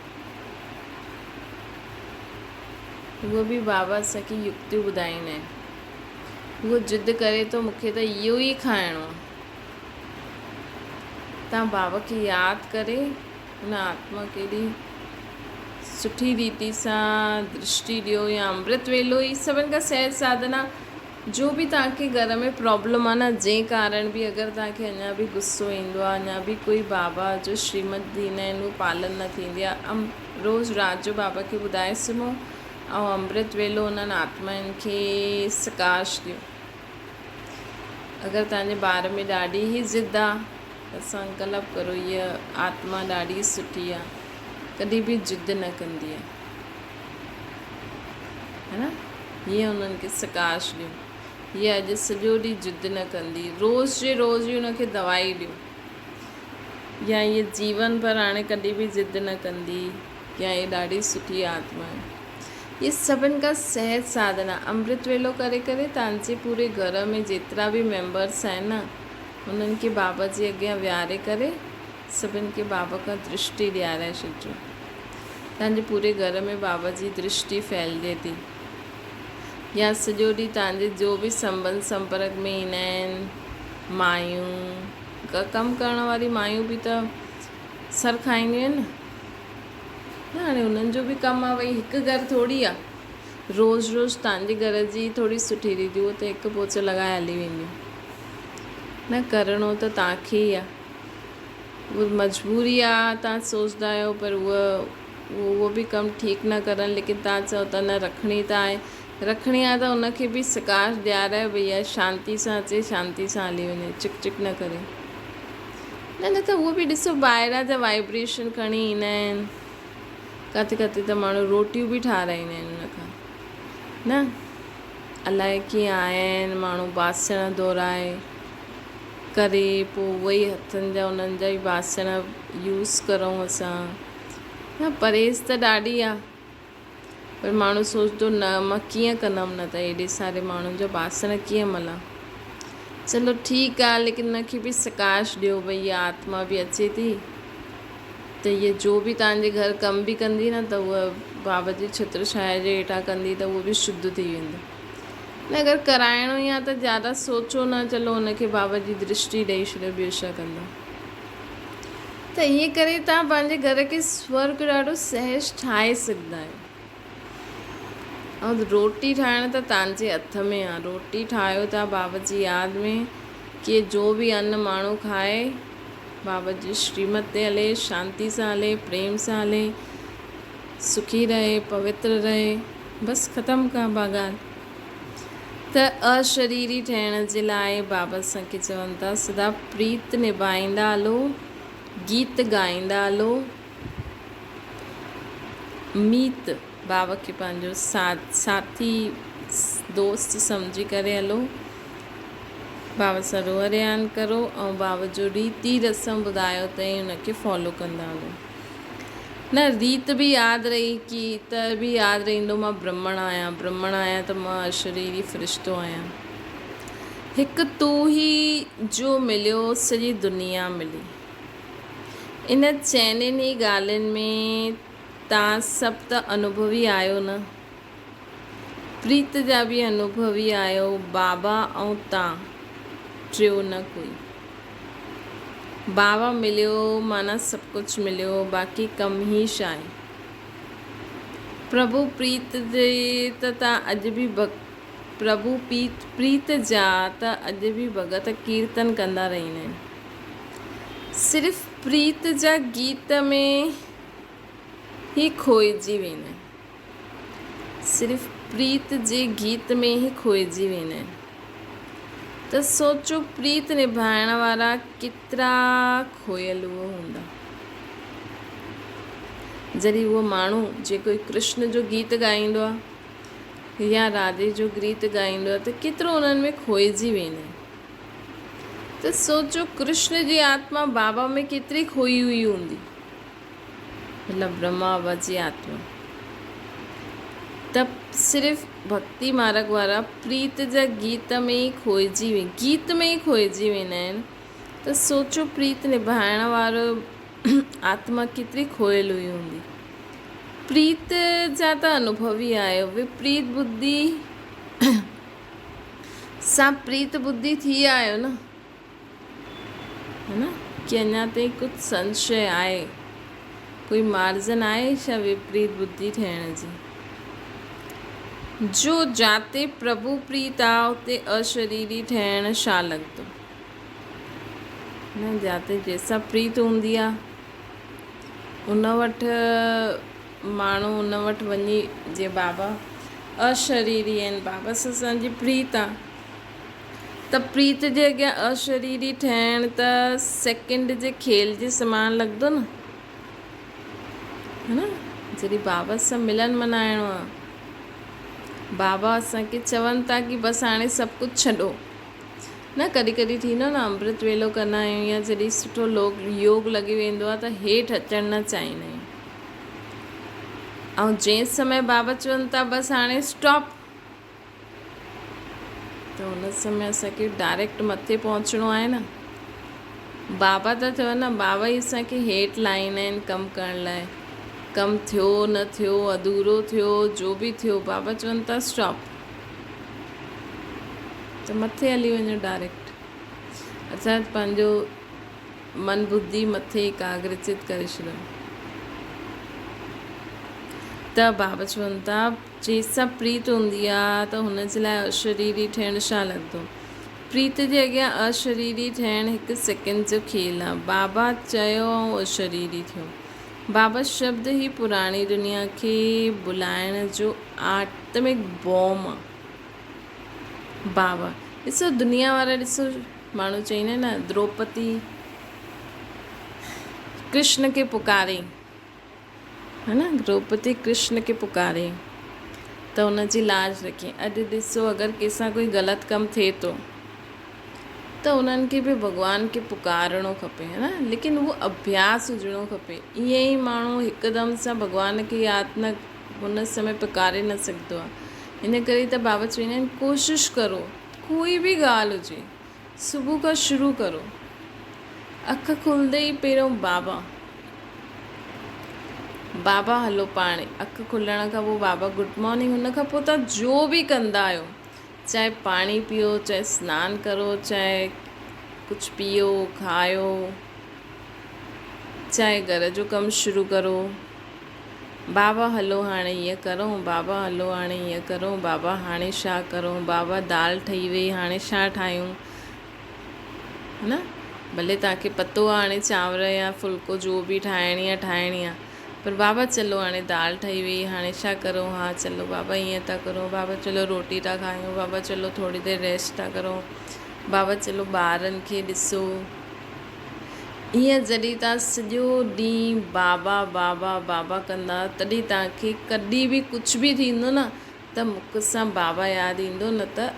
उहो बि बाबा असांखे युक्तियूं ॿुधाईंदा आहिनि। उहो ज़िद करे थो मूंखे त इहो ई खाइणो आहे, तव्हां बाबा खे यादि करे हुन आत्मा खे केॾी सुठी रीति सां दृष्टि ॾियो, या अमृत वेलो ई सभिनि खां सहज साधना। जो बि तव्हांखे घर में प्रॉब्लम आहे न, जंहिं कारण बि अगरि तव्हांखे अञा बि गुस्सो ईंदो आहे, अञा बि कोई बाबा जो श्रीमत ॾींदा आहिनि उहो पालन न थींदी आहे, रोज़ु राति जो बाबा खे ॿुधाए सुम्हो ऐं अमृत वेलो उन्हनि आत्माउनि खे सकाश ॾियो। अगरि तव्हांजे ॿार में ॾाढी ई ज़िद आहे त संकल्प करो, हीअ आत्मा ॾाढी सुठी आहे, कॾहिं बि ज़िद न कंदी आहे, है न। हीअं उन्हनि खे सकाश ॾियो, हीअ अॼु सॼो ॾींहुं ज़िद न कंदी, रोज़ जे रोज़ ई हुनखे दवाई ॾियो, या इहे जीवन पर हाणे कॾहिं बि ज़िद न कंदी, या इहे ॾाढी सुठी आत्मा आहे। इहे सभिनि खां सहज साधना अमृत वेलो करे करे तव्हांजे पूरे घर में जेतिरा बि मेंबर्स आहिनि न, उन्हनि खे बाबा जे अॻियां विहारे करे सभिनि खे बाबा खां दृष्टि ॾियाराए छॾिजो। तव्हांजे पूरे घर में बाबा जी दृष्टि फैलिजे थी, या सॼो ॾींहुं तव्हांजे जो बि संबंध संपर्क में ईंदा आहिनि मायूं, कमु करण वारी मायूं बि त सर खाईंदियूं आहिनि न। हाणे उन्हनि जो बि कमु आहे, भई हिकु घर थोरी आहे रोज़ रोज़ तव्हांजे घर जी थोरी सुठी रीति, उहो त हिकु पोचो लॻाए हली वेंदियूं, न करिणो त तव्हांखे ई आहे। उहा मजबूरी आहे, तव्हां सोचंदा आहियो, पर उहो बि कमु ठीकु न करनि, लेकिन तव्हां चओ था न रखणी त आहे, रखणी आहे त उनखे बि सकाश ॾियाराए, भैया शांति सां अचे, शांति सां हली वञे, चिक चिक न करे। न त उहो बि ॾिसो ॿाहिरां जा वाइब्रेशन खणी ईंदा आहिनि, किथे किथे त माण्हू रोटियूं बि ठाराईंदा आहिनि उनखां, न अलाए कीअं आया आहिनि माण्हू बासण धोराए करे, पोइ उहे ई हथनि जा उन्हनि जा ई बासण यूज़ करूं असां। न परहेज़ त ॾाढी आहे, पर माण्हू सोचंदो न मां कीअं कंदमि, न त एॾे सारे माण्हुनि जा बासण कीअं मलां। चलो ठीकु आहे, लेकिन हुनखे बि सकाश ॾियो भई इहा आत्मा बि अचे थी, त इहे जो बि तव्हांजे घर कमु बि कंदी न, त उहा बाबा जी छत्र छाया जे हेठां कंदी त उहो बि शुद्ध थी वेंदो। न अगरि कराइणो ई आहे त ज़्यादा सोचो न, चलो हुनखे बाबा जी दृष्टि ॾेई छॾियो, ॿियो छा कंदा। त ईअं करे तव्हां पंहिंजे घर खे स्वर्ग ॾाढो सहज ठाहे सघंदा आहियो। ऐं रोटी ठाहिण त तव्हांजे हथ में आहे। रोटी ठाहियो था बाबा जी यादि में कि जो बि अन्न माण्हू खाए बाबा जी श्रीमत ते हले, शांति सां हले, प्रेम सां हले, सुखी रहे, पवित्र रहे, बसि ख़तमु का बा ॻाल्हि। त अशरीरी ठहिण जे लाइ बाबा असांखे चवनि था सदा प्रीत निभाईंदा हलो, गीत ॻाईंदा हलो, मीत बाबा खे पंहिंजो साथी दोस्त सम्झी करे हलो, बाबा सां रोहरियान करो ऐं बाबा जो रीति रस्म ॿुधायो अथई हुनखे फॉलो कंदा हलो। न रीत बि यादि रही कि त बि यादि रहंदो मां ब्रह्मण आहियां त मां अशरीरी फ़रिश्तो आहियां। हिकु तू ही जो मिलियो सॼी दुनिया मिली। इन चइनिनि ई ॻाल्हियुनि में तव्हां सभु त अनुभवी आहियो न, प्रीत जा बि अनुभवी आहियो, बाबा ऐं तव्हां टियों न कोई। बाबा मिलियो माना सभु कुझु मिलियो, बाक़ी कम ई छा आहे। प्रभु प्रीत जे त तव्हां अॼु बि प्रभु प्रीत जा त अॼु बि भॻत कीर्तन कंदा रहंदा आहिनि। सिर्फ़ु प्रीत जा गीत में ही खोइजी वेंदा आहिनि, सिर्फ़ु प्रीत जे गीत में ही खोइजी वेंदा आहिनि। त सोचो प्रीत निभाइण वारा केतिरा खोयल हूंदा। जॾहिं उहो माण्हू जेको कृष्ण जो गीत ॻाईंदो आहे या राधे जो गीत ॻाईंदो आहे त केतिरो उन्हनि में खोइजी वेंदा आहिनि। त सोचो कृष्ण जी आत्मा बाबा में केतिरी खोई हुई हूंदी, मतिलबु ब्रह्मा बाबा जी आत्मा। त सिर्फ़ु भक्ति मार्ग वारा प्रीत जा गीत में ई खोइजी वेंदा आहिनि। त सोचो प्रीत निभाइण वारो आत्मा केतिरी खोयल हुई हूंदी। प्रीत जा त अनुभवी आहियो, विपरीत बुद्धि सां प्रीत बुद्धि थी आहियो न, है न, कि अञा ताईं कुझु संशय आहे, कोई मार्जन आहे छा विपरीत बुद्धि ठहिण जी। जो जाते प्रभु प्रीत आहे उते अशरीरी ठहिण छा लॻंदो न। जाते जंहिंसां प्रीत हूंदी आहे उन वटि माण्हू उन वटि वञी, जीअं बाबा अशरीरी आहिनि, बाबा सां असांजी प्रीत आहे, त प्रीत जे अॻियां अशरीरी ठहिण त सेकेंड जे खेल जे समान लॻंदो न, है न। जॾहिं बाबा सां मिलन मल्हाइणो आहे, बाबा असांखे चवनि था कि बसि हाणे सभु कुझु छॾो न। कॾहिं कॾहिं थींदो न अमृत वेलो कंदा आहियूं या जॾहिं सुठो योग लॻी वेंदो आहे त हेठि अचणु न चाहींदा आहियूं, ऐं जंहिं समय बाबा चवनि था बसि हाणे स्टॉप, त हुन समय असांखे डायरेक्ट मथे पहुचणो आहे न। बाबा था चवनि न, बाबा ई असांखे हेठि लाहींदा आहिनि कमु करण लाइ। कमु थियो न थियो, अधूरो थियो, जो बि थियो, बाबा चवनि था स्टॉप, त मथे हली वञो डायरेक्ट। असां पंहिंजो मन बुद्धि मथे एकाग्रचित करे छॾियो। त बाबा चवनि था जंहिंसां प्रीत हूंदी आहे त हुन जे लाइ अशरीरी ठहिण छा लॻंदो। प्रीत जे अॻियां अशरीरी ठहिण हिकु सेकेंड जो खेल आहे। बाबा चयो ऐं अशरीरी थियो। बाबा शब्द ही पुराणी दुनिया खे बुलाइण जो आत्मिक बॉम आहे। बाबा ॾिसो, दुनिया वारा ॾिसो, माण्हू चईंदा आहिनि न, द्रौपदी कृष्ण खे पुकारे, है न, द्रौपदी कृष्ण खे पुकारे त हुनजी लाज रखे। अॼु ॾिसो, अगरि कंहिंसां कोई ग़लति कमु थिए थो त उन्हनि खे बि भॻवान खे पुकारणो खपे, है न, लेकिन उहो अभ्यास हुजिणो खपे। ईअं ई माण्हू हिकदमि सां भॻवान खे यादि न हुन समय पुकारे न सघंदो आहे। इन करे त बाबा चवंदा आहिनि कोशिशि करो, कोई बि ॻाल्हि हुजे सुबुह खां शुरू करो। अखि खुलंदे ई पहिरियों बाबा बाबा हलो पाणे, अखि खुलण खां पोइ बाबा गुड मॉर्निंग। हुन खां पोइ तव्हां जो बि कंदा आहियो, चाहे पाणी पीओ, चाहे सनानु करो, चाहे कुझु पीओ खायो, चाहे घर जो कमु शुरू करो, बाबा हलो हाणे ईअं करूं, बाबा हलो हाणे ईअं करूं, बाबा हाणे छा करूं, बाबा दाल ठही वई हाणे छा ठाहियूं, है न। भले तव्हांखे पतो आहे हाणे चांवर या फुल्को जो बि ठाहिणी आहे, पर बाबा चलो हाणे दाल ठही वई हाणे छा करूं, हा चलो बाबा ईअं था करूं, बाबा चलो रोटी था खायूं, बाबा चलो थोरी देरि रेस्ट था करूं, बाबा चलो ॿारनि खे ॾिसो। ईअं जॾहिं तव्हां सॼो ॾींहुं बाबा बाबा बाबा कंदा, तॾहिं तव्हांखे कॾहिं बि कुझु बि थींदो न त मुख सां बाबा यादि ईंदो, न त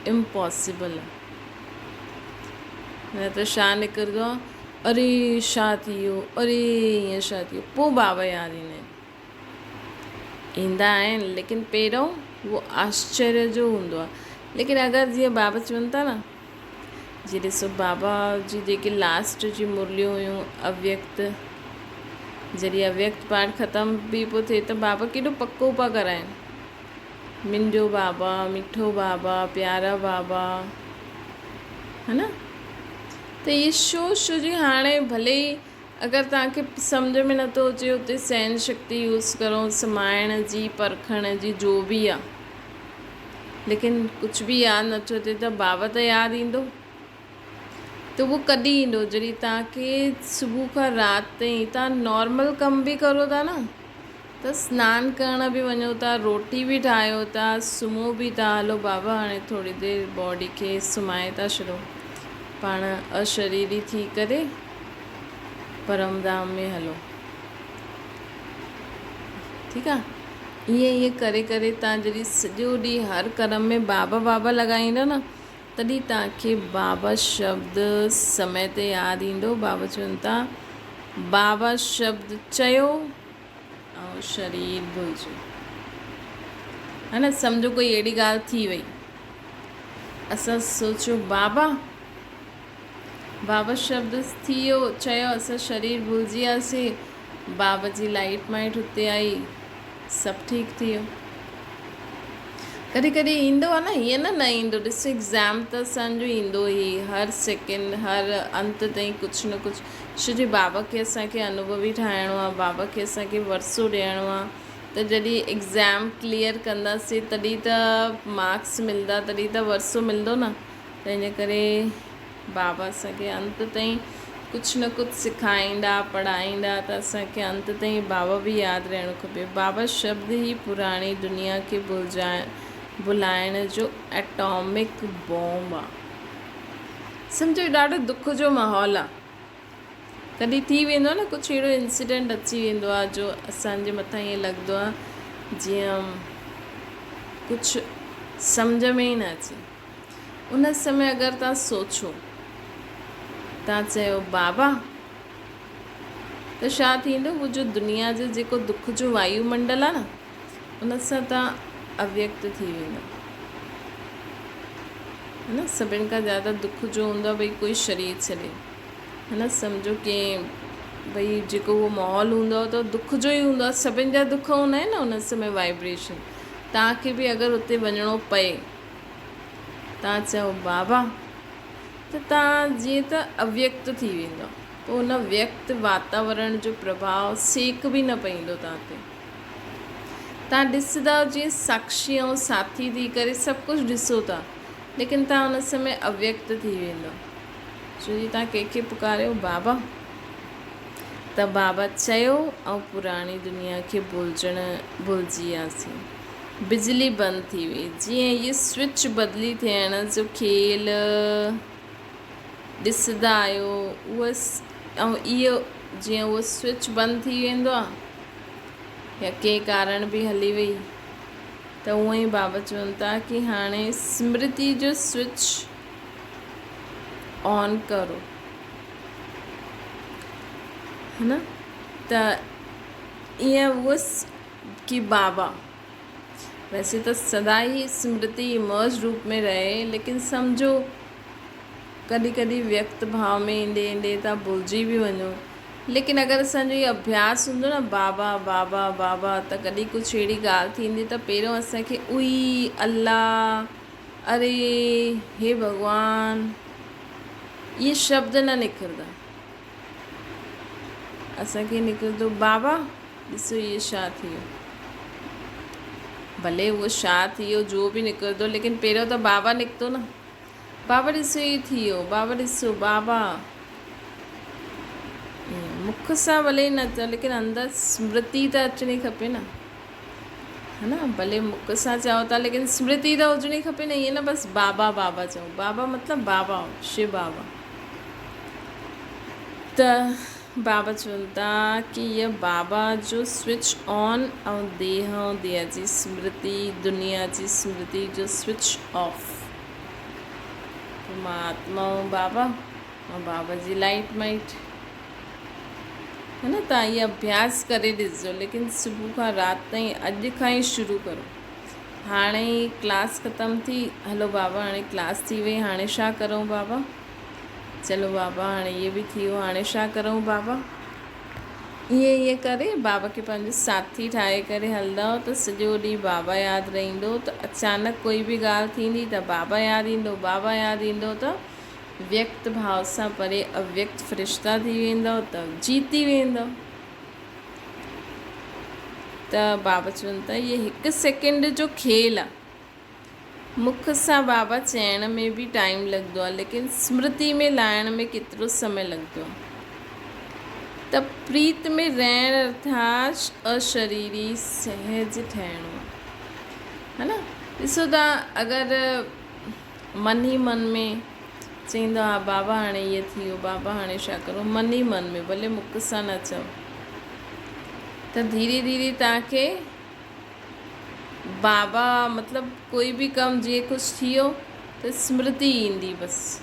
इम्पॉसिबल आहे। न त छा निकिरंदो आहे, अरे छा थी वियो, अरे ईअं छा थी वियो, पोइ बाबा यादि ईंदा आहिनि, लेकिन पहिरियों उहो आश्चर्य जो हूंदो आहे। लेकिन अगरि जीअं बाबा चवनि था न, जीअं ॾिसो बाबा जी जेके लास्ट जी मुरलियूं हुयूं अव्यक्त, जॾहिं अव्यक्त पाठ ख़तमु बि पियो थिए त बाबा केॾो पको पिया कराइनि, मिंजो बाबा, मिठो बाबा, प्यारा बाबा, है न। त इहे छो जी हाणे भले ई अगरि तव्हांखे सम्झ में नथो अचे उते सहन शक्ति यूज़ करो, समाइण जी, परखण जी, जो बि आहे, लेकिन कुझु बि यादि नथो अचे त बाबा त यादि ईंदो। त उहो कॾहिं ईंदो, जॾहिं तव्हांखे सुबुह खां राति ताईं तव्हां नॉर्मल कम बि करो था न, त सनानु करण बि वञो था, रोटी बि ठाहियो था, सुम्हो बि था, हलो बाबा हाणे थोरी देरि बॉडी खे सुम्हाए था छॾो, पाण अशरीरी थी करे परम धाम में हलो, ठीकु आहे। ईअं करे करे तव्हां जॾहिं सॼो ॾींहुं हर कर्म में बाबा बाबा लॻाईंदो न, तॾहिं तव्हांखे बाबा शब्द समय ते यादि ईंदो। बाबा चवनि था बाबा शब्द चयो ऐं शरीर भुलिजो, है न। सम्झो कोई अहिड़ी ॻाल्हि थी वई, असां सोचियो बाबा बाबा शब्द थी वियो, चयो, असां शरीर भुलिजी वियासीं, बाबा जी लाइट माइट हुते आई, सभु ठीकु थी वियो। कॾहिं कॾहिं ईंदो आहे न, हीअं न ईंदो। ॾिसो एग्ज़ाम त असांजो ईंदो ई, हर सेकेंड हर अंत ताईं कुझु न कुझु, छो जो बाबा खे असांखे अनुभवी ठाहिणो आहे, बाबा खे असांखे वरसो ॾियणो आहे। त जॾहिं एग्ज़ाम क्लियर कंदासीं तॾहिं त मार्क्स मिलंदा, तॾहिं त वरसो मिलंदो न। त इन करे बाबा असांखे अंत ताईं कुझु न कुझु सेखारींदा, पढ़ाईंदा, त असांखे अंत ताईं बाबा बि यादि रहणो खपे। बाबा शब्द ई पुराणी दुनिया खे भुलाइण जो एटॉमिक बॉम्ब आहे। सम्झो ॾाढो दुख जो माहौल आहे, कॾहिं थी वेंदो आहे न कुझु अहिड़ो इंसिडेंट अची वेंदो आहे जो असांजे मथां ईअं लॻंदो आहे जीअं कुझु सम्झ में ई न अचे। उन समय अगरि तव्हां सोचो, तव्हां चयो बाबा, त छा थींदो, उहो जो दुनिया जो जेको दुख जो वायुमंडल आहे न, उन सां तव्हां अव्यक्त थी वेंदा, है न। सभिनि खां ज़्यादा दुख जो हूंदो आहे भई कोई शरीर छॾे, है न। सम्झो की भई जेको उहो माहौल हूंदो आहे त दुख जो ई हूंदो आहे, सभिनि जा दुख हूंदा आहिनि न उन समय वाइब्रेशन। तव्हांखे बि अगरि उते वञिणो पए, तव्हां चयो बाबा, त तव्हां जीअं त अव्यक्त थी वेंदो, पोइ उन व्यक्त वातावरण जो प्रभाव सेक बि न पईंदो तव्हां ते। तव्हां ॾिसंदा जीअं साक्षी ऐं साथी थी करे सभु कुझु ॾिसो था, लेकिन तव्हां उन समय अव्यक्त थी वेंदो, छो जो तव्हां कंहिंखे पुकारियो बाबा, त बाबा चयो ऐं पुराणी दुनिया खे भुलिजी वियासीं। बिजली बंदि थी वई, जीअं इहे स्विच बदिली थियण जो खेल ॾिसंदा आहियो, उहा ऐं इहो जीअं उहो स्विच बंदि थी वेंदो आहे या कंहिं कारण बि हली वई, त उअं ई बाबा चवनि था कि हाणे स्मृति जो स्विच ऑन करो, है न। त ईअं उहो कि बाबा, वैसे तो सदा ही स्मृति इमर्ज रूप में रहे, लेकिन सम्झो कॾहिं कॾहिं व्यक्त भाव में ईंदे ईंदे तव्हां भुलिजी बि वञो। लेकिन अगरि असांजो इहो अभ्यास हूंदो न बाबा बाबा बाबा, त कॾहिं कुझु अहिड़ी ॻाल्हि थींदी त पहिरियों असांखे उई अल्लाह, अरे हे भॻवान, इहे शब्द न निकिरंदा। असांखे निकिरंदो बाबा, ॾिसो इहे छा थी वियो। भले उहो छा थी वियो जो बि निकिरंदो, लेकिन पहिरियों त बाबा निकितो न। बाबा ॾिसो इहे थी वियो, बाबा ॾिसो बाबा। मुख सां भले न चओ, लेकिन अंदरि स्मृति त अचणी खपे न, है न। भले मुख सां चओ था, लेकिन स्मृति त हुजणी खपे न। ईअं न बसि बाबा बाबा चओ, बाबा मतिलबु बाबा, शिव बाबा। त बाबा चवनि था कि इहा बाबा जो स्विच ऑन ऐं देह ऐं देह जी स्मृति, दुनिया जी स्मृति जो स्विच ऑफ। मां आत्मा ऐं बाबा ऐं बाबा जी लाइट माइट, है न। तव्हां इहो अभ्यास करे ॾिसजो, लेकिन सुबुह खां राति ताईं अॼु खां ई शुरू करो। हाणे ई क्लास ख़तमु थी, हलो बाबा हाणे क्लास थी वई, हाणे छा करूं बाबा? चलो बाबा हाणे इहे बि थी वियो, हाणे छा करूं बाबा? ईअं करे बाबा खे पंहिंजो साथी ठाहे करे हलंदव त सॼो ॾींहुं बाबा यादि रहंदो। त अचानक कोई बि ॻाल्हि थींदी त बाबा यादि ईंदो, बाबा यादि ईंदो त व्यक्त भाव सां परे अव्यक्त फ़रिश्ता थी वेंदव, त जीती वेंदव। त बाबा चवनि था इहे 1 सेकेंड जो खेल आहे। मुख सां बाबा चइण में बि टाइम लॻंदो आहे, लेकिन स्मृति में लाइण में केतिरो समय लॻंदो आहे। त प्रीत में रहण अर्थात अशरीरी सहज ठहिणो, है न। ॾिसो था, अगरि मन ई मन में चईंदो आहे बाबा हाणे इहे थी वियो, बाबा हाणे छा करूं, मन ई मन में, भले मुख सां न चओ, त धीरे धीरे तव्हांखे बाबा मतिलबु कोई बि कमु जीअं कुझु थी वियो त स्मृति ईंदी बसि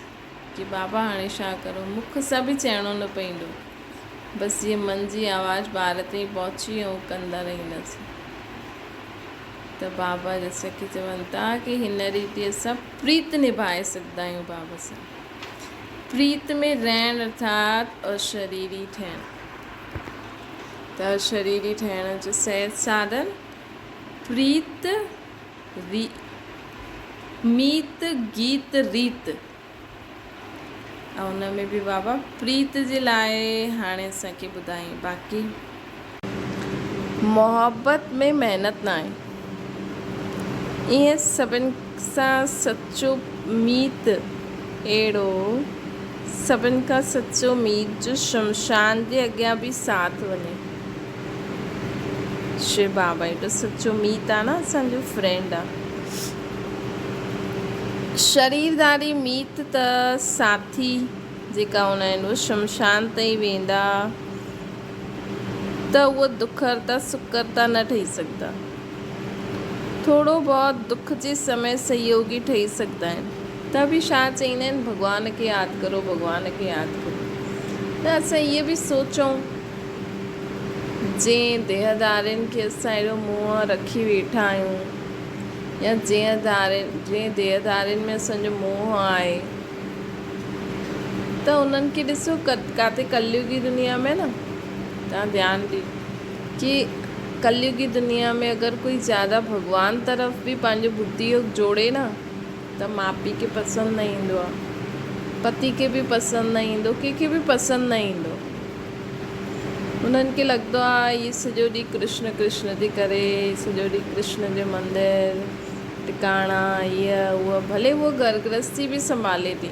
कि बाबा हाणे छा करूं। मुख सां बि चइणो न पवंदो, बसि जीअं मन जी आवाज़ु ॿार ताईं पहुची ऐं कंदा रहंदासीं। त बाबा जैसे कि चवनि था कि हिन रीति असां प्रीत निभाए सघंदा आहियूं बाबा सां। प्रीत में रहण अर्थात अशरीरी ठहिण। त अशरीरी ठहिण जो सहज साधन प्रीत मीत गीत रीत। ऐं उन में बि बाबा प्रीत जे लाइ हाणे असांखे ॿुधाई। बाक़ी मोहबत में महिनत न आहे, ईअं सभिनि सां सचो मीत, अहिड़ो सभिनि खां सचो मीत जो शमशान जे अॻियां बि साथ वञे। शिव बाबा एॾो सचो मीत आहे न, असांजो फ्रेंड आहे। शरीरदारी मीत त साथी जेका हूंदा आहिनि उहे शमशान ताईं वेंदा, त उहे दुखरता सुखरता न ठही सघंदा। थोरो बहुत दुख जे समय सहयोगी ठही सघंदा आहिनि, त बि छा चईंदा आहिनि, भॻवान खे यादि करो, भॻवान खे यादि करो। त असां इहे बि सोचूं, जंहिं देहदारियुनि खे असां अहिड़ो मोह रखी वेठा आहियूं, या जंहिं देहदारियुनि में असांजो मोह आहे, त उन्हनि खे ॾिसो काथे कलयुगी दुनिया में न, तव्हां ध्यानु ॾियो कि कलयुगी दुनिया में अगरि कोई ज़्यादा भॻवान तरफ़ बि पंहिंजो बुद्धि योग जोड़े न, त माउ पीउ खे पसंदि न ईंदो आहे, पति खे बि पसंदि न ईंदो, कंहिंखे बि पसंदि न ईंदो। उन्हनि खे लॻंदो आहे इहे सॼो ॾींहुं कृष्ण कृष्ण थी करे, सॼो ॾींहुं कृष्ण जो मंदरु टिकाणा, ईअं उहा, भले उहा घर गृहस्थी बि संभाले थी,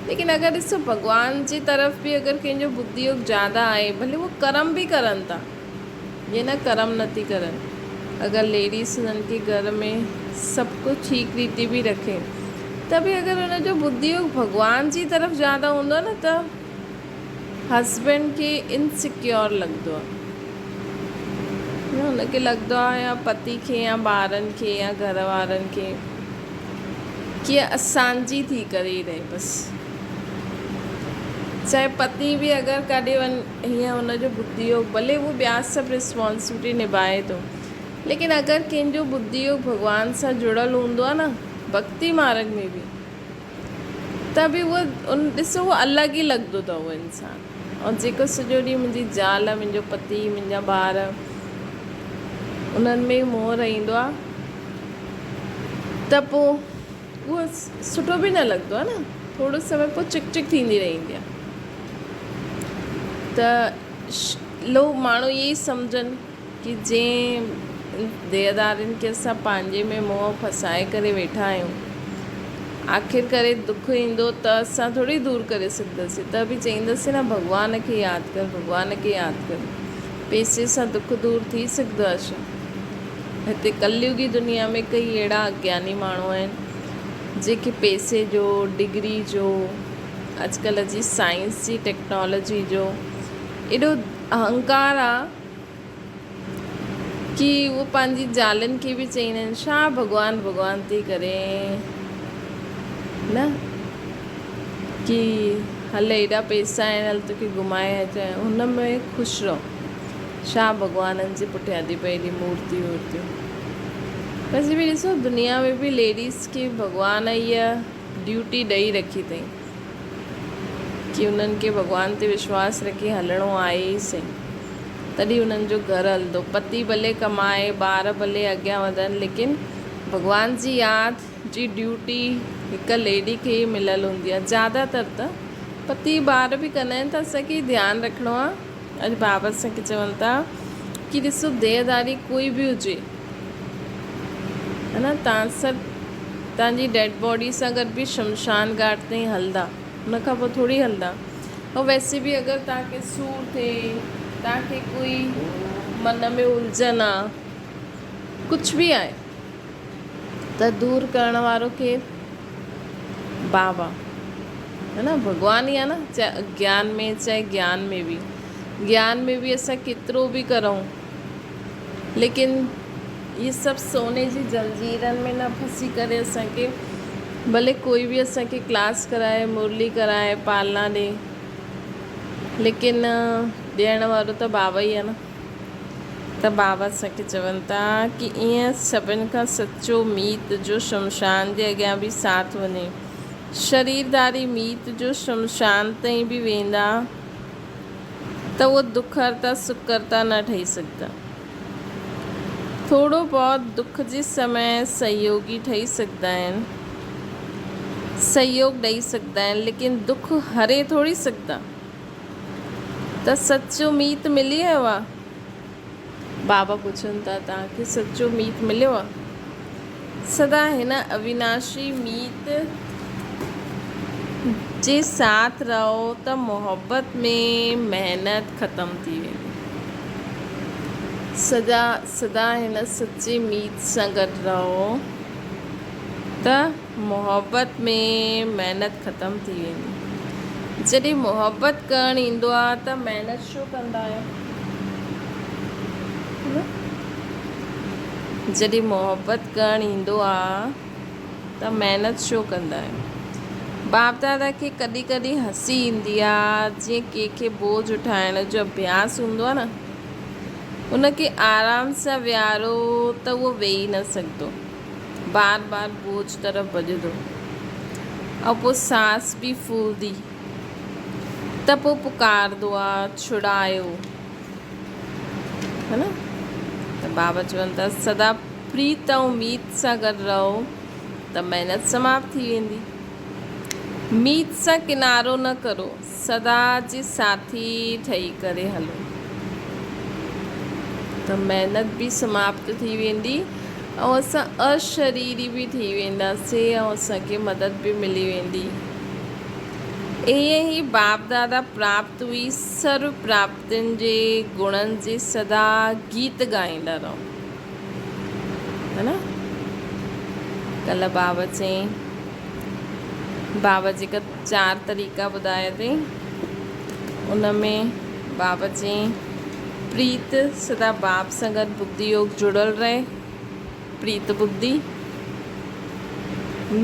लेकिन अगरि ॾिसो भॻवान जी तरफ़ बि अगरि कंहिंजो बुद्धि योग ज़्यादा आहे, भले उहो कर्म बि करनि था, ये न कर्म नथी करनि। अगरि लेडीस उन्हनि खे घर में सभु कुझु ठीक रीति बि रखे, त बि अगरि हुनजो बुद्धि योग भॻवान जी तरफ़ ज़्यादा हूंदो आहे न, त हस्बैंड खे इनसिक्योर लॻंदो आहे, हुनखे लॻंदो आहे, या पति खे या ॿारनि खे या घर वारनि खे, कीअं असांजी थी करे ई रहे बसि। चाहे पति बि अगरि काॾे वञ, हीअं हुनजो बुद्धि योग, भले उहो ॿिया सभु रिस्पॉन्सिबिलिटी निभाए थो, लेकिन अगरि कंहिंजो बुद्धि योग भॻवान सां जुड़ियल हूंदो आहे न, भक्ति मार्ग में बि, त बि उहो ॾिसो उहो अलॻि ई लॻंदो अथव उहो इंसानु। ऐं जेको सॼो ॾींहुं मुंहिंजी ज़ाल, मुंहिंजो पति, मुंहिंजा ॿार, उन्हनि में मोह रहंदो आहे, त पोइ उहो सुठो बि न लॻंदो आहे न। थोरो समय पोइ चिक चिक थींदी रहंदी आहे। त लोग माण्हू इहे ई सम्झनि कि जंहिं देहदारियुनि खे असां पंहिंजे में मोह फसाए करे वेठा आहियूं, आख़िर करे दुख ईंदो त असां थोरी दूरि करे सघंदासीं। त बि चईंदासीं न, भॻवान खे यादि कर, भॻवान खे यादि कर। पैसे सां दुख दूरि थी सघंदो आहे छा? हिते कलयुगी दुनिया में कई अहिड़ा अज्ञानी माण्हू आहिनि जेके पैसे जो, डिग्री जो, अॼुकल्ह जी साइंस जी, टेक्नोलॉजी जो एॾो अहंकार आहे कि उहो पंहिंजी ज़ालुनि खे बि चईंदा आहिनि छा भॻवान भॻवान थी करे न, कि हल एॾा पैसा आहिनि, हल तोखे घुमाए अचां, हुन में ख़ुशि रहो। छा भॻवाननि जे पुठियां थी पई एॾी मूर्तियूं वूर्तियूं। वैसे बि ॾिसो, दुनिया में बि लेडीज़ खे भॻवान इहा ड्यूटी ॾेई रखी अथई कि उन्हनि खे भॻवान ते विश्वास रखी हलणो आहे ई सही, तॾहिं उन्हनि जो घरु हलंदो। पति भले कमाए, ॿार भले अॻियां वधनि, लेकिन भॻवान जी यादि जी ड्यूटी हिकु लेडी खे ई मिलियल हूंदी आहे। ज़्यादातर त पति ॿार बि कंदा आहिनि, त असांखे ध्यानु रखिणो आहे। अॼु बाबा असांखे चवनि था कि ॾिसो, देहदारी कोई बि हुजे, है न, तव्हां सभु तव्हांजी डेड बॉडी सां गॾु बि शमशान घाट ताईं हलंदा, हुन खां पोइ थोरी हलंदा। ऐं वैसे बि अगरि तव्हांखे सूरु थिए, तव्हांखे कोई मन में उलझन आहे, कुझु बि आहे, त दूरि करण वारो केरु? बाबा, है न, भॻवान ई आहे न। चाहे अज्ञान में, चाहे ज्ञान में बि। ज्ञान में बि असां केतिरो बि करूं, लेकिन इहे सभु सोने जी जंजीरनि में न फंसी करे असांखे, भले कोई बि असांखे क्लास कराए, मुरली कराए, पालना ॾे, लेकिन ॾियण वारो त बाबा ई आहे न। त बाबा असांखे चवनि था कि ईअं सभिनि खां सचो मीत जो शमशान जे अॻियां बि साथ वञे, शरीरदारी मीत जो शमशान ताईं बि वेंदा, त उहो दुख हरता सुख हरता न ठही सघंदा। थोरो बहुत दुख जे समय सहयोगी ठही सघंदा आहिनि, सहयोग ॾेई सघंदा आहिनि, लेकिन दुख हरे थोरी सघंदा। त सचो मीत मिली वियो आहे? बाबा पुछनि था, तव्हांखे सचो मीत मिलियो आहे? सदा हिन अविनाशी मीत जे साथ रहो त मोहब्बत में महिनत ख़तम थी वेंदी। सदा हिन सच्चे मीत सां गॾु रहो त मोहब्बत में महिनत ख़तम थी वेंदी। जॾहिं मोहब्बत करणु ईंदो आहे त महिनत छो कंदा आहियो? जॾहिं मोहब्बत करणु ईंदो आहे त महिनत छो कंदा आहियो? बाप दादा खे कॾहिं कॾहिं हसी ईंदी आहे, जीअं कंहिंखे बोझ उठाइण जो अभ्यास हूंदो आहे न, उनखे आराम सां विहारो त उहो वेही न सघंदो, बार बार बोझ तरफ़ भॼंदो, ऐं पोइ सांस बि फूलदी, त पोइ पुकारंदो आहे छुड़ायो, है न। त बाबा चवनि था, सदा प्रीत ऐं उमीद सां गॾु रहो त महिनत समाप्त थी वेंदी। मीत सां किनारो न करो, सदा जे साथी ठही करे हलो, त महिनत बि समाप्त थी वेंदी, ऐं असां अशरीरी बि थी वेंदासीं, ऐं असांखे मदद बि मिली वेंदी। ईअं ई बाप दादा प्राप्त हुई सर्व प्राप्तियुनि जे गुणनि जे सदा गीत ॻाईंदा रहो, है न। कल्ह बाबा चई, बाबा जेका 4 तरीक़ा ॿुधाया अथई, उन में बाबा चई, प्रीत सदा बाप सां गॾु बुद्धि योग जुड़ियल रहे, प्रीत बुद्धि।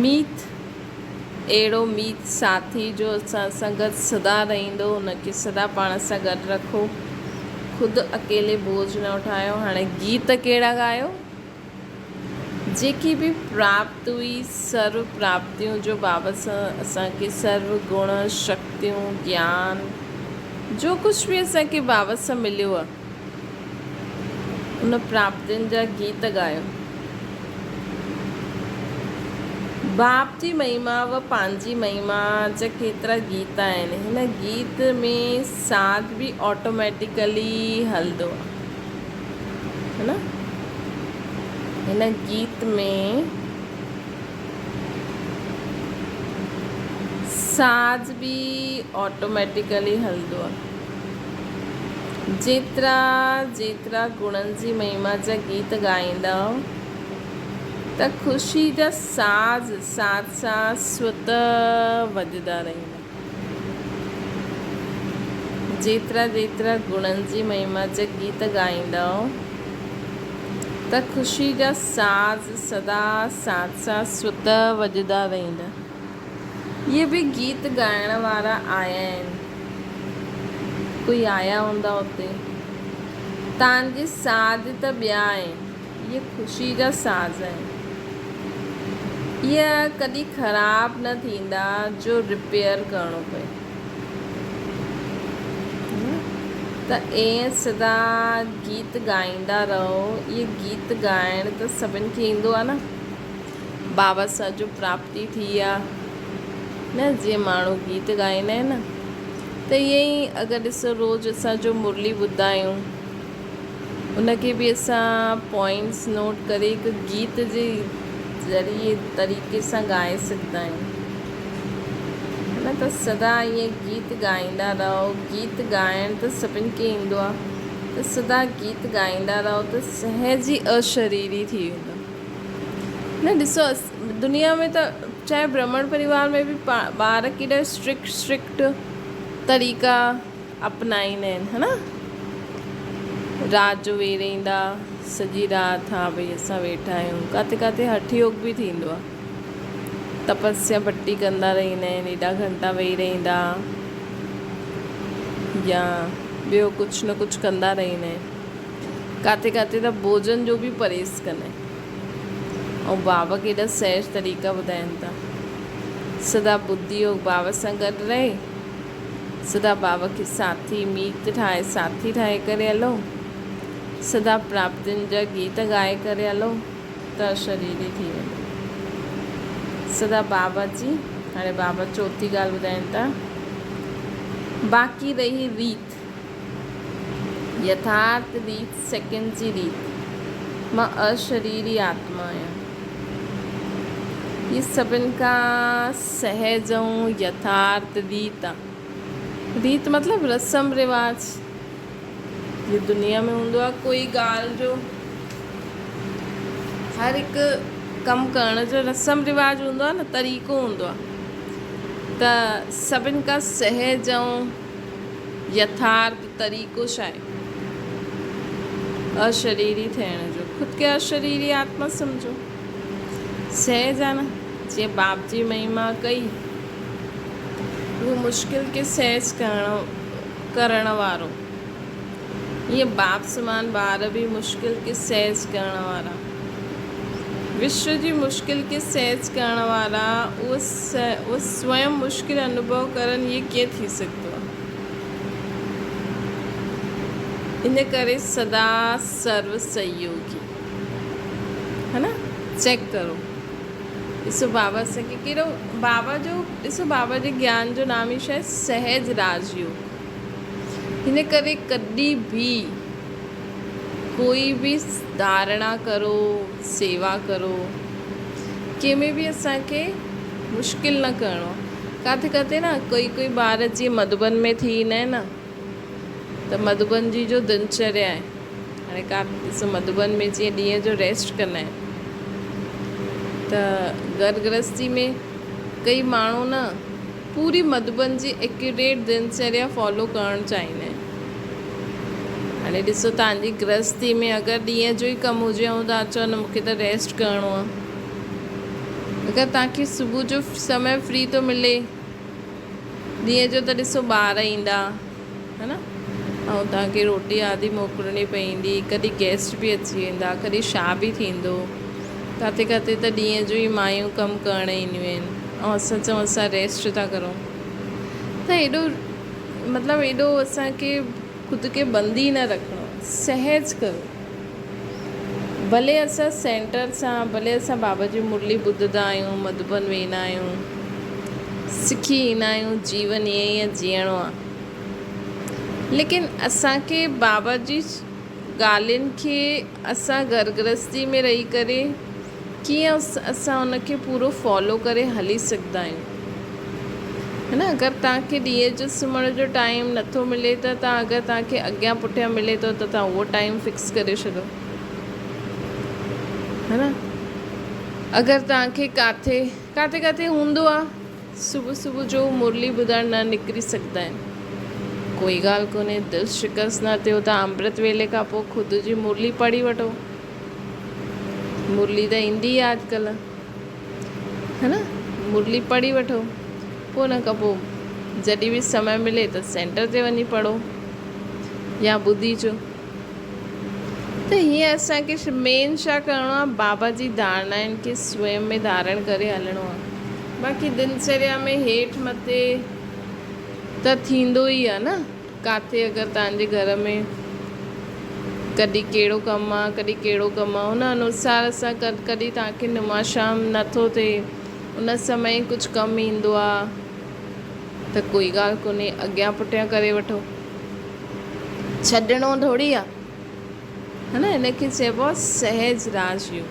मीत, अहिड़ो मीत साथी जो असां सां गॾु सदा रहंदो, हुनखे सदा पाण सां गॾु रखो। ख़ुदि अकेले बोझ न उठायो। हाणे गीत कहिड़ा ॻायो? जेकी बि प्राप्त हुई, सर्व प्राप्तियूं जो बाबा सां असांखे सर्व गुण शक्तियूं ज्ञान जो कुझु बि असांखे बाबा सां मिलियो आहे, उन प्राप्तियुनि जा गीत ॻायो। बाप जी महिमा व पंहिंजी महिमा जा केतिरा गीत आहिनि। हिन गीत में साथ बि ऑटोमेटिकली हलंदो आहे, है न। हिन गीत में साज भी ऑटोमेटिकली हलंदो आहे। जेतिरा जेतिरा गुणनि जी महिमा जा गीत ॻाईंदव त ख़ुशी जा साज साथ साथ स्वतः वॼंदा रहंदा। जेतिरा जेतिरा गुणनि जी महिमा जा गीत ॻाईंदव त ख़ुशी जा साज सदा साथ साथ स्वतः वॼंदा रहंदा। ये बि गीत ॻाइण वारा आया आहिनि, कोई आया हूंदा हुते। तव्हांजे साज त ॿिया आहिनि, ये ख़ुशी जा साज आहिनि। इहा कॾहिं ख़राब न थींदा जो रिपेयर करिणो पए। त ईअं सदा गीत ॻाईंदा रहो। इहे गीत ॻाइण त सभिनि खे ईंदो आहे न। बाबा सां जो प्राप्ति थी आहे न, जीअं माण्हू गीत ॻाईंदा आहिनि न, त ईअं ई अगरि ॾिसो रोज़ु असांजो मुरली ॿुधंदा आहियूं, उनखे बि असां पॉइंट्स नोट करे हिकु गीत जे ज़रिए तरीक़े सां ॻाए सघंदा आहियूं, न। त सदा ईअं गीत ॻाईंदा रहो। गीत ॻाइण त सभिनि खे ईंदो आहे, त सदा गीत ॻाईंदा रहो त सहज ई अशरीरी थी वेंदो, न। ॾिसो दुनिया में त चाहे ब्राह्मण परिवार में बि ॿार केॾा स्ट्रिक्ट तरीक़ा अपनाईंदा आहिनि, है न। राति जो वेही रहंदा सॼी राति, हा भई असां वेठा आहियूं। किथे किथे हठ योग बि थींदो आहे, तपस्या भट्टी कंदा रहंदा आहिनि, एॾा घंटा वेही रहंदा, या ॿियो कुझु न कुझु कंदा रहंदा आहिनि। किथे किथे त भोजन जो बि परहेज़ कंदा आहिनि। ऐं बाबा केॾा सहज तरीक़ा ॿुधाइनि था। सदा बुद्धि योग बाबा सां गॾु रहे, सदा बाबा खे साथी मीत ठाहे, साथी ठाहे करे हलो, सदा प्राप्तियुनि जा गीत ॻाए करे हलो, त शरीरी थी वेंदो। सदा बाबा जी, हाणे बाबा चौथी ॻाल्हि ॿुधाइनि था। बाक़ी रही रीत, यथार्थ रीत, सेकंड जी रीत। मां अशरीरी आत्मा आहियां। ये सभिनि खां सहज ऐं यथार्थ रीत आहे। रीत मतिलबु रस्म रिवाज। ये दुनिया में हूंदो आहे कोई ॻाल्हि जो, हर हिकु कमु करण जो रस्म रिवाज हूंदो आहे न, तरीक़ो हूंदो आहे। त सभिनि खां सहज ऐं यथार्थ तरीक़ो छा आहे? अशरीरी थियण जो। ख़ुदि खे अशरीरी आत्मा सम्झो, सहज आहे न। जीअं बाप जी महिमा कई, उहो मुश्किल खे सहज करण वारो। ईअं बाप समान ॿार बि मुश्किल खे सहज करण वारा, विश्व जी मुश्किल खे सहज करण वारा। उहो स्वयं मुश्किल अनुभव करनि, इहे कीअं थी सघंदो आहे? इन करे सदा सर्व सहयोगी, है न। चेक करो, ॾिसो बाबा असांखे कहिड़ो, बाबा जो ॾिसो, बाबा जे ज्ञान जो नाम ई छा आहे? सहज राजयोग। हिन करे कॾहिं बि कोई बि धारणा करो, सेवा करो, कंहिंमें बि असांखे मुश्किल न करिणो। किथे किथे न कोई ॿार जीअं मधुबन में थी ईंदा आहिनि न, त मधुबन जी जो दिनचर्या आहे, हाणे ॾिसो मधुबन में जीअं ॾींहं जो रेस्ट कंदा आहिनि, त घर गृहस्थी में कई माण्हू न पूरी मधुबन जी एक्यूरेट दिनचर्या फॉलो करणु चाहींदा आहिनि। हाणे ॾिसो तव्हांजी गृहस्थी में अगरि ॾींहं जो ई कमु हुजे ऐं तव्हां चओ न मूंखे त रेस्ट करिणो आहे, अगरि तव्हांखे सुबुह जो समय फ्री थो मिले, ॾींहं जो त ॾिसो ॿार ईंदा, है न, ऐं तव्हांखे रोटी आदि मोकिलणी पवंदी, कॾहिं गेस्ट बि अची वेंदा, कॾहिं छा बि थींदो। किथे किथे त ॾींहं जो ई मायूं कमु करणु ईंदियूं आहिनि ऐं असां चऊं असां रेस्ट था करूं। त एॾो मतिलबु एॾो असांखे ख़ुदि खे बंदी न रखिणो, सहज करो। भले असां सेंटर सां, भले असां बाबा जी मुरली ॿुधंदा आहियूं, मधुबन वेंदा आहियूं, सिखी ईंदा आहियूं, जीवन ईअं जीअणो आहे, लेकिन असांखे बाबा जी ॻाल्हियुनि खे असां घर गृहस्थी में रही करे कीअं असां उनखे पूरो फॉलो करे हली सघंदा आहियूं, है न। अगरि तव्हांखे ॾींहं जो सुम्हण जो टाइम नथो मिले त तव्हां, अगरि तव्हांखे अॻियां पुठियां मिले थो त तव्हां उहो टाइम फिक्स करे छॾो, है न। अगरि तव्हांखे काथे काथे काथे हूंदो आहे सुबुह सुबुह जो मुरली ॿुधणु न निकिरी सघंदा आहिनि, कोई ॻाल्हि कोन्हे, दिलि शिकस्त न थियो त अमृत वेले खां पोइ ख़ुदि जी मुरली पढ़ी वठो। मुरली त ईंदी आहे अॼुकल्ह, है न, मुरली पढ़ी वठो। पोइ उन खां पोइ जॾहिं बि समय मिले त सेंटर ते वञी पढ़ो या ॿुधी अचो। त हीअं असांखे मेन छा करिणो आहे, बाबा जी धारणाउनि खे स्वयं में धारण करे हलणो आहे। बाक़ी दिनचर्या में हेठि मथे त थींदो ई आहे न। किथे अगरि तव्हांजे घर में कॾहिं कहिड़ो कमु आहे, कॾहिं कहिड़ो कमु आहे, हुन अनुसार असां कॾहिं तव्हांखे निमाशाम नथो थिए, उन समय कुझु कमु ईंदो आहे त कोई ॻाल्हि कोन्हे, अॻियां पुठियां करे वठो, छॾिणो थोरी आहे, है न। हिनखे चइबो आहे सहज राजयोग।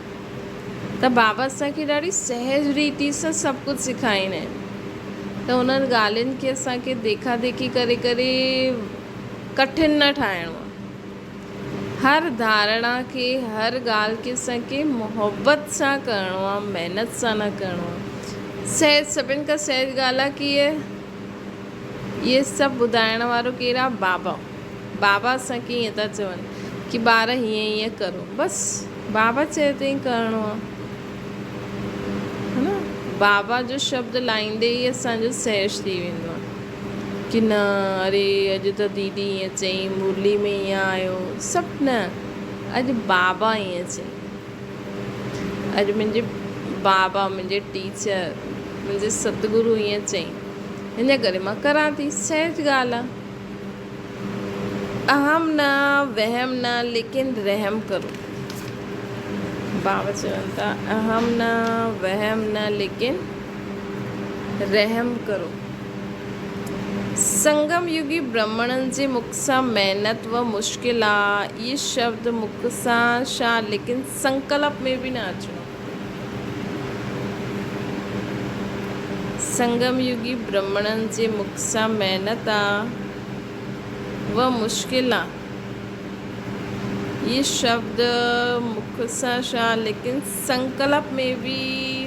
त बाबा असांखे ॾाढी सहज रीति सां सभु कुझु सेखारींदा आहिनि। त उन्हनि ॻाल्हियुनि खे असांखे देखा देखी करे करे कठिन न ठाहिणो आहे। हर धारणा खे, हर ॻाल्हि खे असांखे मोहबत सां करिणो आहे, महिनत सां न करिणो आहे। सहज, सभिनि खां सहज ॻाल्हि आहे की इहे सभु ॿुधाइण वारो केरु आहे, बाबा। बाबा असांखे ईअं था चवनि कि ॿार हीअं हीअं करो, बसि बाबा चए त ई करिणो आहे, है न। बाबा जो शब्द लाहींदे ई असांजो सहज थी वेंदो आहे कि न, अरे अॼु त दीदी ईअं चई, मुरली में ईअं आयो, सभु न, अॼु बाबा ईअं चई, अॼु मुंहिंजे बाबा, मुंहिंजे टीचर, मुंहिंजे सतगुरु ईअं चई, हिन करे मां करां थी। सहज ॻाल्हि आहे। अहम न, वहम न, लेकिन रहम करो। बाबा चवनि था अहम न, वहम न, लेकिन रहम करो। संगम युगी ब्राह्मणनि जे मुख सां महिनत व मुश्किल आहे, इहे शब्द मुख सां छा, लेकिन संकल्प में बि न अचणो। संगम युगी ब्राह्मणनि जे मुख सां महिनत आहे व मुश्किल आहे, ये शब्द मुख सां छा, लेकिन संकल्प में बि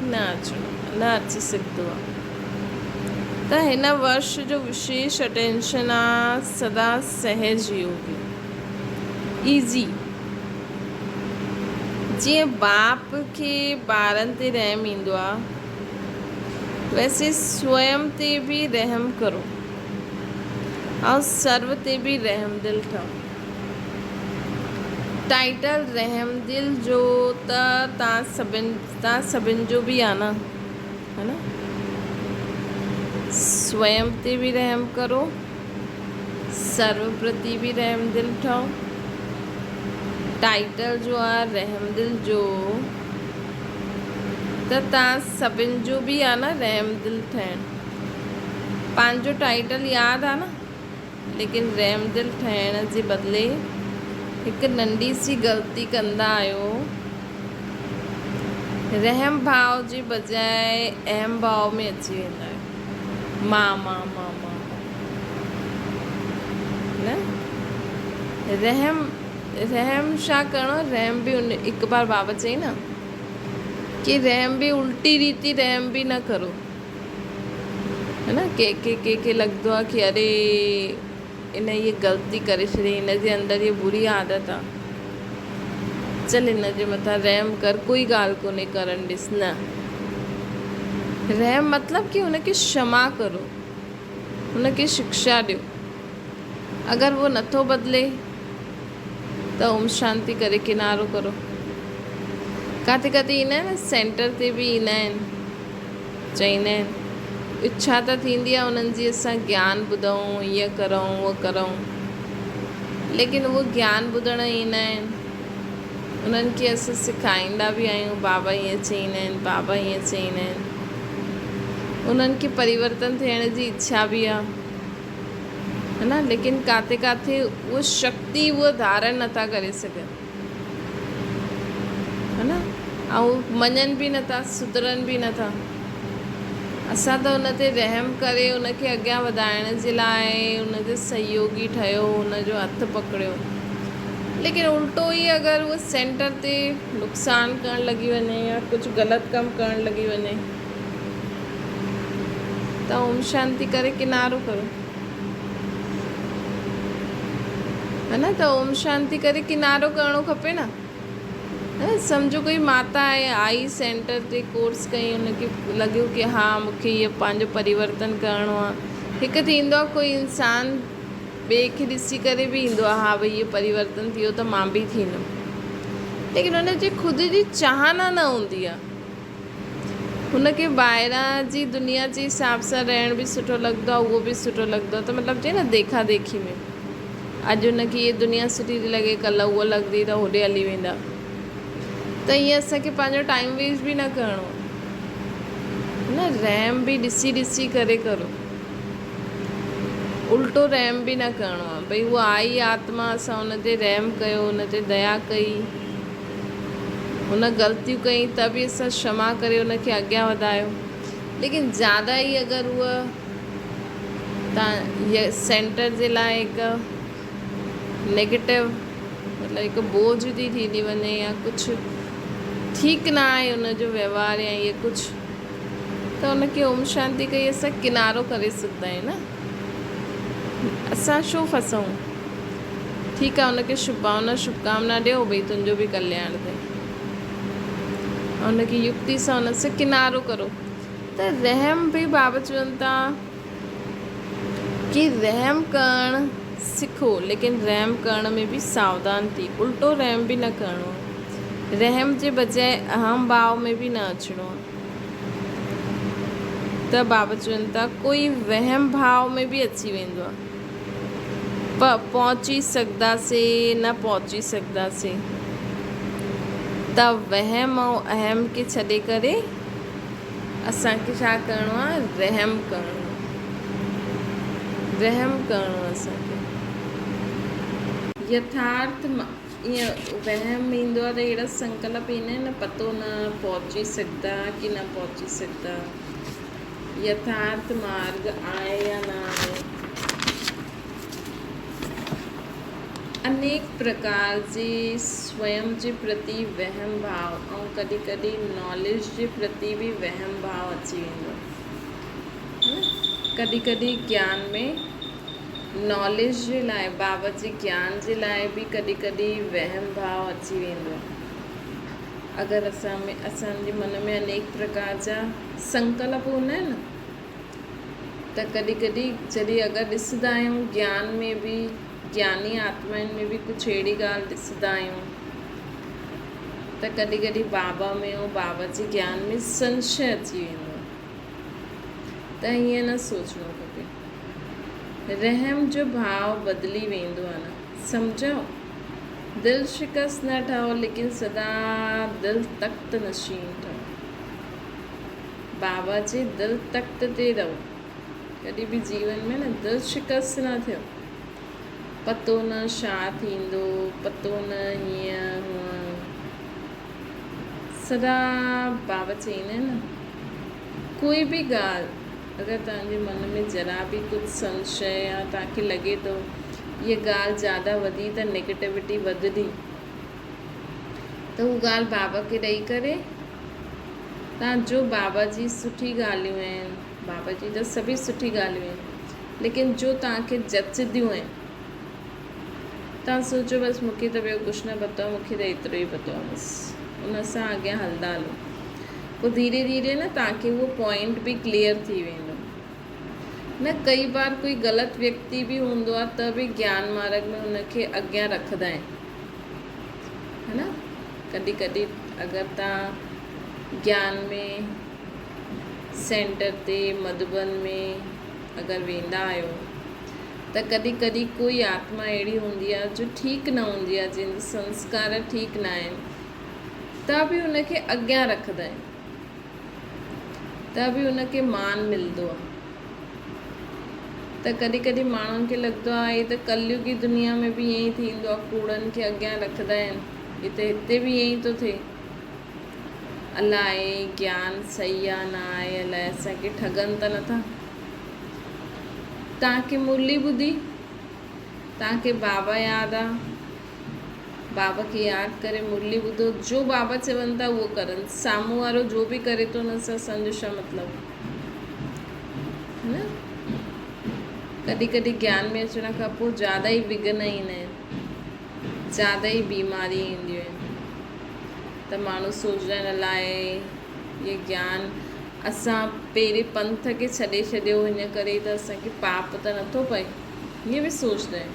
न अचणो, न अची सघंदो आहे। त हिन वर्ष जो विशेष अटेंशन आहे सदा सहज योग, ईज़ी। जीअं बाप खे ॿारनि ते रहम ईंदो आहे, वैसे स्वयं ते बि रहम करो और सर्व ते भी रहम दिल ठहो। टाइटल रहम दिल जो त तव्हां सभिनि जो बि आहे न, है न। स्वयं ते भी रहम करो, सर्व प्रति भी रहम दिल ठहो। टाइटल जो आहे रहम दिल जो, त तव्हां सभिनि जो बि आहे न रहम दिल ठहिणु। पंहिंजो टाइटल यादि आहे न, लेकिन रहम दिल ठहिण जे बदिले हिकु नंढी सी ग़लती कंदा आहियो। रहम भाव जे बजाए अहम भाव में अची वेंदा आहियो, मां मां मां मां न। रहम छा करिणो, रहम बि हिकु बार बाबा चई न कि रहम बि उल्टी रीति रहम बि न करो, है न। के लॻंदो आहे कि अरे इन ये ग़लती करे छॾी, इन जे अंदरि ये बुरी आदत आहे, चल इन जे मथां रहम कर, कोई ॻाल्हि कोन्हे, करणु ॾिस। न, रहम मतिलबु कि हुनखे क्षमा करो, हुनखे शिक्षा ॾियो। अगरि वो नथो बदिले त ओम शांति करे किनारो करो। किथे किथे ईंदा आहिनि न सेंटर ते बि ईंदा आहिनि, चईंदा आहिनि इच्छा त थींदी आहे उन्हनि जी असां ज्ञान ॿुधूं, ईअं करूं उहो करूं, लेकिन उहो ज्ञान ॿुधण ईंदा आहिनि, उन्हनि खे असां सेखारींदा बि आहियूं, बाबा ईअं चईंदा आहिनि, बाबा ईअं चईंदा आहिनि, उन्हनि खे परिवर्तन थियण जी इच्छा बि आहे, है न, लेकिन किथे किथे उहा शक्ति उहा धारण नथा करे सघनि, है न, ऐं मञनि बि नथा, सुधरनि बि नथा। असां त उन ते रहम करे उनखे अॻियां वधाइण जे लाइ उनजो सहयोगी ठहियो, उनजो हथु पकड़ियो, लेकिन उल्टो ई अगरि उहो सेंटर ते नुक़सानु करणु लॻी वञे या कुझु ग़लति कमु करणु लॻी वञे त ओम शांति करे किनारो करो, है न। त ओम शांति करे किनारो करणो खपे न। सम्झो कोई माता आहे, आई सेंटर ते कोर्स कई, उनखे लॻियो की हा मूंखे इहो पंहिंजो परिवर्तन करिणो आहे। हिकु थींदो आहे कोई इंसान ॿिए खे ॾिसी करे बि ईंदो आहे, हा भई इहो परिवर्तन थियो त मां बि थींदुमि, लेकिन हुनजी ख़ुदि जी चाहना न हूंदी आहे। हुनखे ॿाहिरां जी दुनिया जे हिसाब सां रहण बि सुठो लॻंदो आहे, उहो बि सुठो लॻंदो आहे, त मतिलबु चए न देखा देखी में अॼु हुनखे इहा दुनिया सुठी थी लॻे, कल्ह उहा लॻंदी त होॾे हली वेंदा। त ईअं असांखे पंहिंजो टाइम वेस्ट बि न करिणो आहे, न रहम बि ॾिसी ॾिसी करे करो, उल्टो रहम बि न करिणो आहे। भई उहा आई आत्मा, असां हुन ते रहम कयो, हुन ते दया कई, हुन ग़लतियूं कई त बि असां क्षमा करे हुनखे अॻियां वधायो, लेकिन ज़्यादा ई अगरि उहा तव्हां इहा सेंटर जे लाइ हिकु नेगेटिव मतिलबु हिकु बोझ थी थींदी वञे या कुझु ठीकु न आहे हुनजो व्यवहार या इहे कुझु, त हुनखे ओम शांति कई असां किनारो करे सघंदा आहियूं न। असां छो फसूं, ठीकु आहे, हुनखे शुभकामना ॾियो भई तुंहिंजो बि कल्याण थिए, हुनखे युक्ति सां हुन सां किनारो करो। त रहम बि बाबा चवनि था कि रहम करणु सिखो, लेकिन रहम करण में बि सावधान थी, उल्टो रहम बि न करिणो आहे। रहम जे बजाए अहम भाव में बि न अचिणो आहे। त बाबा चवनि था कोई वहम भाव में बि अची वेंदो आहे, पहुची सघंदासीं न पहुची सघंदासीं, त वहम ऐं अहम खे छॾे करे असांखे छा करिणो आहे, रहम करिणो आहे, रहम करिणो आहे असांखे। यथार्थ ईअं वहम ईंदो आहे त अहिड़ा संकल्प ईंदा आहिनि न, पतो न पहुची सघंदा की न पहुची सघंदा, यथार्थ मार्ग आहे या न आहे। अनेक प्रकार जे स्वयं जे प्रति वहम भाव ऐं कॾहिं कॾहिं नॉलेज जे प्रति बि वहम भाव अची वेंदो आहे। कॾहिं कॾहिं ज्ञान में नॉलेज जे लाइ, बाबा जे ज्ञान जे लाइ बि कॾहिं कॾहिं वहम भाव अची वेंदो आहे। अगरि असांजे मन में अनेक प्रकार जा संकल्प हूंदा आहिनि न, त कॾहिं कॾहिं जॾहिं अगरि ॾिसंदा आहियूं ज्ञान में बि, ज्ञानी आत्माउनि में बि कुझु अहिड़ी ॻाल्हि ॾिसंदा आहियूं त कॾहिं कॾहिं बाबा में ऐं बाबा जे ज्ञान में संशय अची वेंदो आहे। त हीअं न सोचणो खपे, रहम जो भाव बदिली वेंदो आहे न, सम्झो, दिलि शिकस्त न ठहो, लेकिन सदा दिलि तख़्त नशीन ठहो, बाबा जे दिलि तख़्त ते रहो, कॾहिं बि जीवन में न दिलि शिकस्त न थियो, पतो न छा थींदो, पतो न हीअं हूअं, सदा बाबा चईंदा आहिनि न, कोई बि ॻाल्हि अगरि तव्हांजे मन में जरा बि कुझु संशय या तव्हांखे लॻे थो हीअ ॻाल्हि ज़्यादा वधी त नेगेटिविटी वधंदी, त हू ॻाल्हि बाबा खे ॾेई करे तव्हां जो बाबा जी सुठी ॻाल्हियूं आहिनि, बाबा जी त सभई सुठी ॻाल्हियूं आहिनि, लेकिन जो तव्हांखे जचदियूं आहिनि, तव्हां सोचो बसि मूंखे त ॿियो कुझु न पतो आहे, मूंखे त एतिरो ई पतो आहे, बसि उन सां अॻियां हलंदा हलो, पोइ धीरे धीरे न तव्हांखे उहो पॉइंट बि क्लियर थी वेंदो। न कई बार कोई ग़लति व्यक्ति बि हूंदो आहे त बि ज्ञान मार्ग में हुनखे अॻियां रखंदा आहिनि, है न। कॾहिं कॾहिं अगरि तव्हां ज्ञान में सेंटर ते मधुबन में अगरि वेंदा आहियो त कॾहिं कॾहिं कोई आत्मा अहिड़ी हूंदी आहे जो ठीकु न हूंदी आहे, जंहिंजा संस्कार ठीकु न आहिनि, त बि हुनखे अॻियां रखंदा आहिनि, त बि हुनखे मान मिलंदो आहे। त कॾहिं कॾहिं माण्हुनि खे लॻंदो आहे त कलयुगी दुनिया में बि ईअं ई थींदो आहे, कूड़नि खे अॻियां रखंदा आहिनि, हिते बि ईअं ई थो थिए। अलाए ज्ञान सही आहे न आहे, अलाए असांखे ठगनि त नथा। तव्हांखे मुरली ॿुधी, तव्हांखे बाबा यादि आहे, बाबा खे यादि करे मुरली ॿुधो, जो बाबा चवनि था उहो करनि, साम्हूं वारो जो बि करे थो हुन सां असांजो छा मतिलबु, है न। कॾहिं कॾहिं ज्ञान में अचण खां पोइ ज़्यादा ई विघ्न ईंदा आहिनि, ज़्यादा ई बीमारी ईंदियूं आहिनि, त माण्हू सोचंदा आहिनि अलाए ये ज्ञान असां पहिरें पंथ खे छॾे छॾियो, हिन करे त असांखे पाप त नथो पए, ईअं बि सोचंदा आहिनि।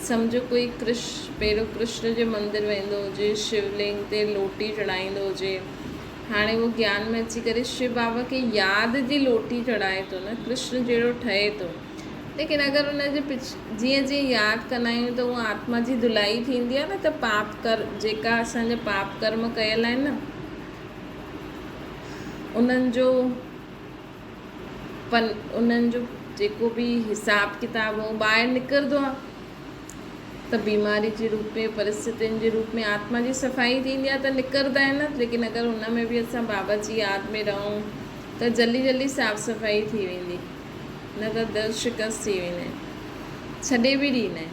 सम्झो कोई पहिरियों कृष्ण जे मंदरु वेंदो हुजे, शिवलिंग ते लोटी चढ़ाईंदो हुजे, हाणे उहो ज्ञान में अची करे शिव बाबा खे यादि जी लोटी चढ़ाए थो न, कृष्ण जहिड़ो ठहे थो। लेकिन अगरि हुनजे जीअं जीअं यादि कंदा आहियूं त उहा आत्मा जी धुलाई थींदी आहे न, त जेका असांजा पाप कर्म कयल आहिनि न, उन्हनि जो जेको बि हिसाब किताब हो ॿाहिरि निकिरंदो आहे, त बीमारी जे रूप में, परिस्थितियुनि जे रूप में आत्मा जी सफ़ाई थींदी आहे, त निकिरंदा आहिनि न। लेकिन अगरि हुन में बि असां बाबा जी यादि में रहूं त जल्दी जल्दी साफ़ सफ़ाई थी वेंदी, न त दिलि शिकस्त थी वेंदा आहिनि, छॾे बि ॾींदा आहिनि।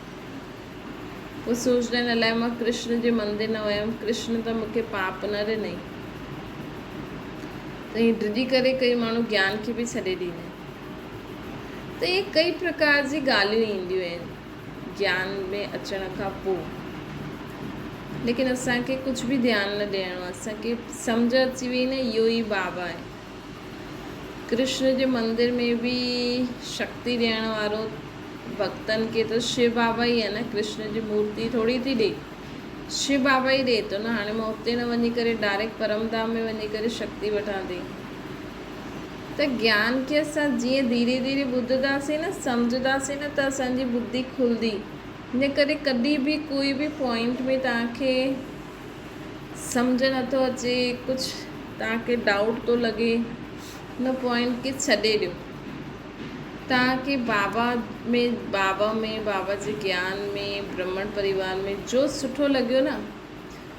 उहे सोचंदा आहिनि अलाए मां कृष्ण जे मंदर न वियमि, कृष्ण त मूंखे पाप न ॾिनई, त हीअं डिॼी करे कई माण्हू ज्ञान खे बि छॾे ॾींदा आहिनि। त इहे कई प्रकार जी ॻाल्हियूं ईंदियूं आहिनि ज्ञान में अचण खां पोइ, लेकिन असांखे कुझु बि ध्यानु न ॾियणो आहे। असांखे सम्झ अची वई न इहो ई बाबा आहे। कृष्ण जे मंदिर में बि शक्ति ॾियण वारो भक्तनि खे त शिव बाबा ई आहे न, कृष्ण जी मूर्ति थोरी थी ॾे, शिव बाबा ई ॾिए थो न। हाणे मां उते न वञी करे डायरेक्ट परमधाम में वञी करे शक्ति वठां थी। त ज्ञान खे असां जीअं धीरे धीरे ॿुधंदासीं न, सम्झंदासीं न, त असांजी बुद्धि खुलंदी। इन करे कॾहिं बि कोई बि पॉइंट में तव्हांखे सम्झ नथो अचे, कुझु तव्हांखे डाउट थो लॻे, हुन पॉइंट खे छॾे ॾियो। तव्हांखे बाबा जे ज्ञान में, ब्रह्मण परिवार में जो सुठो लॻियो न,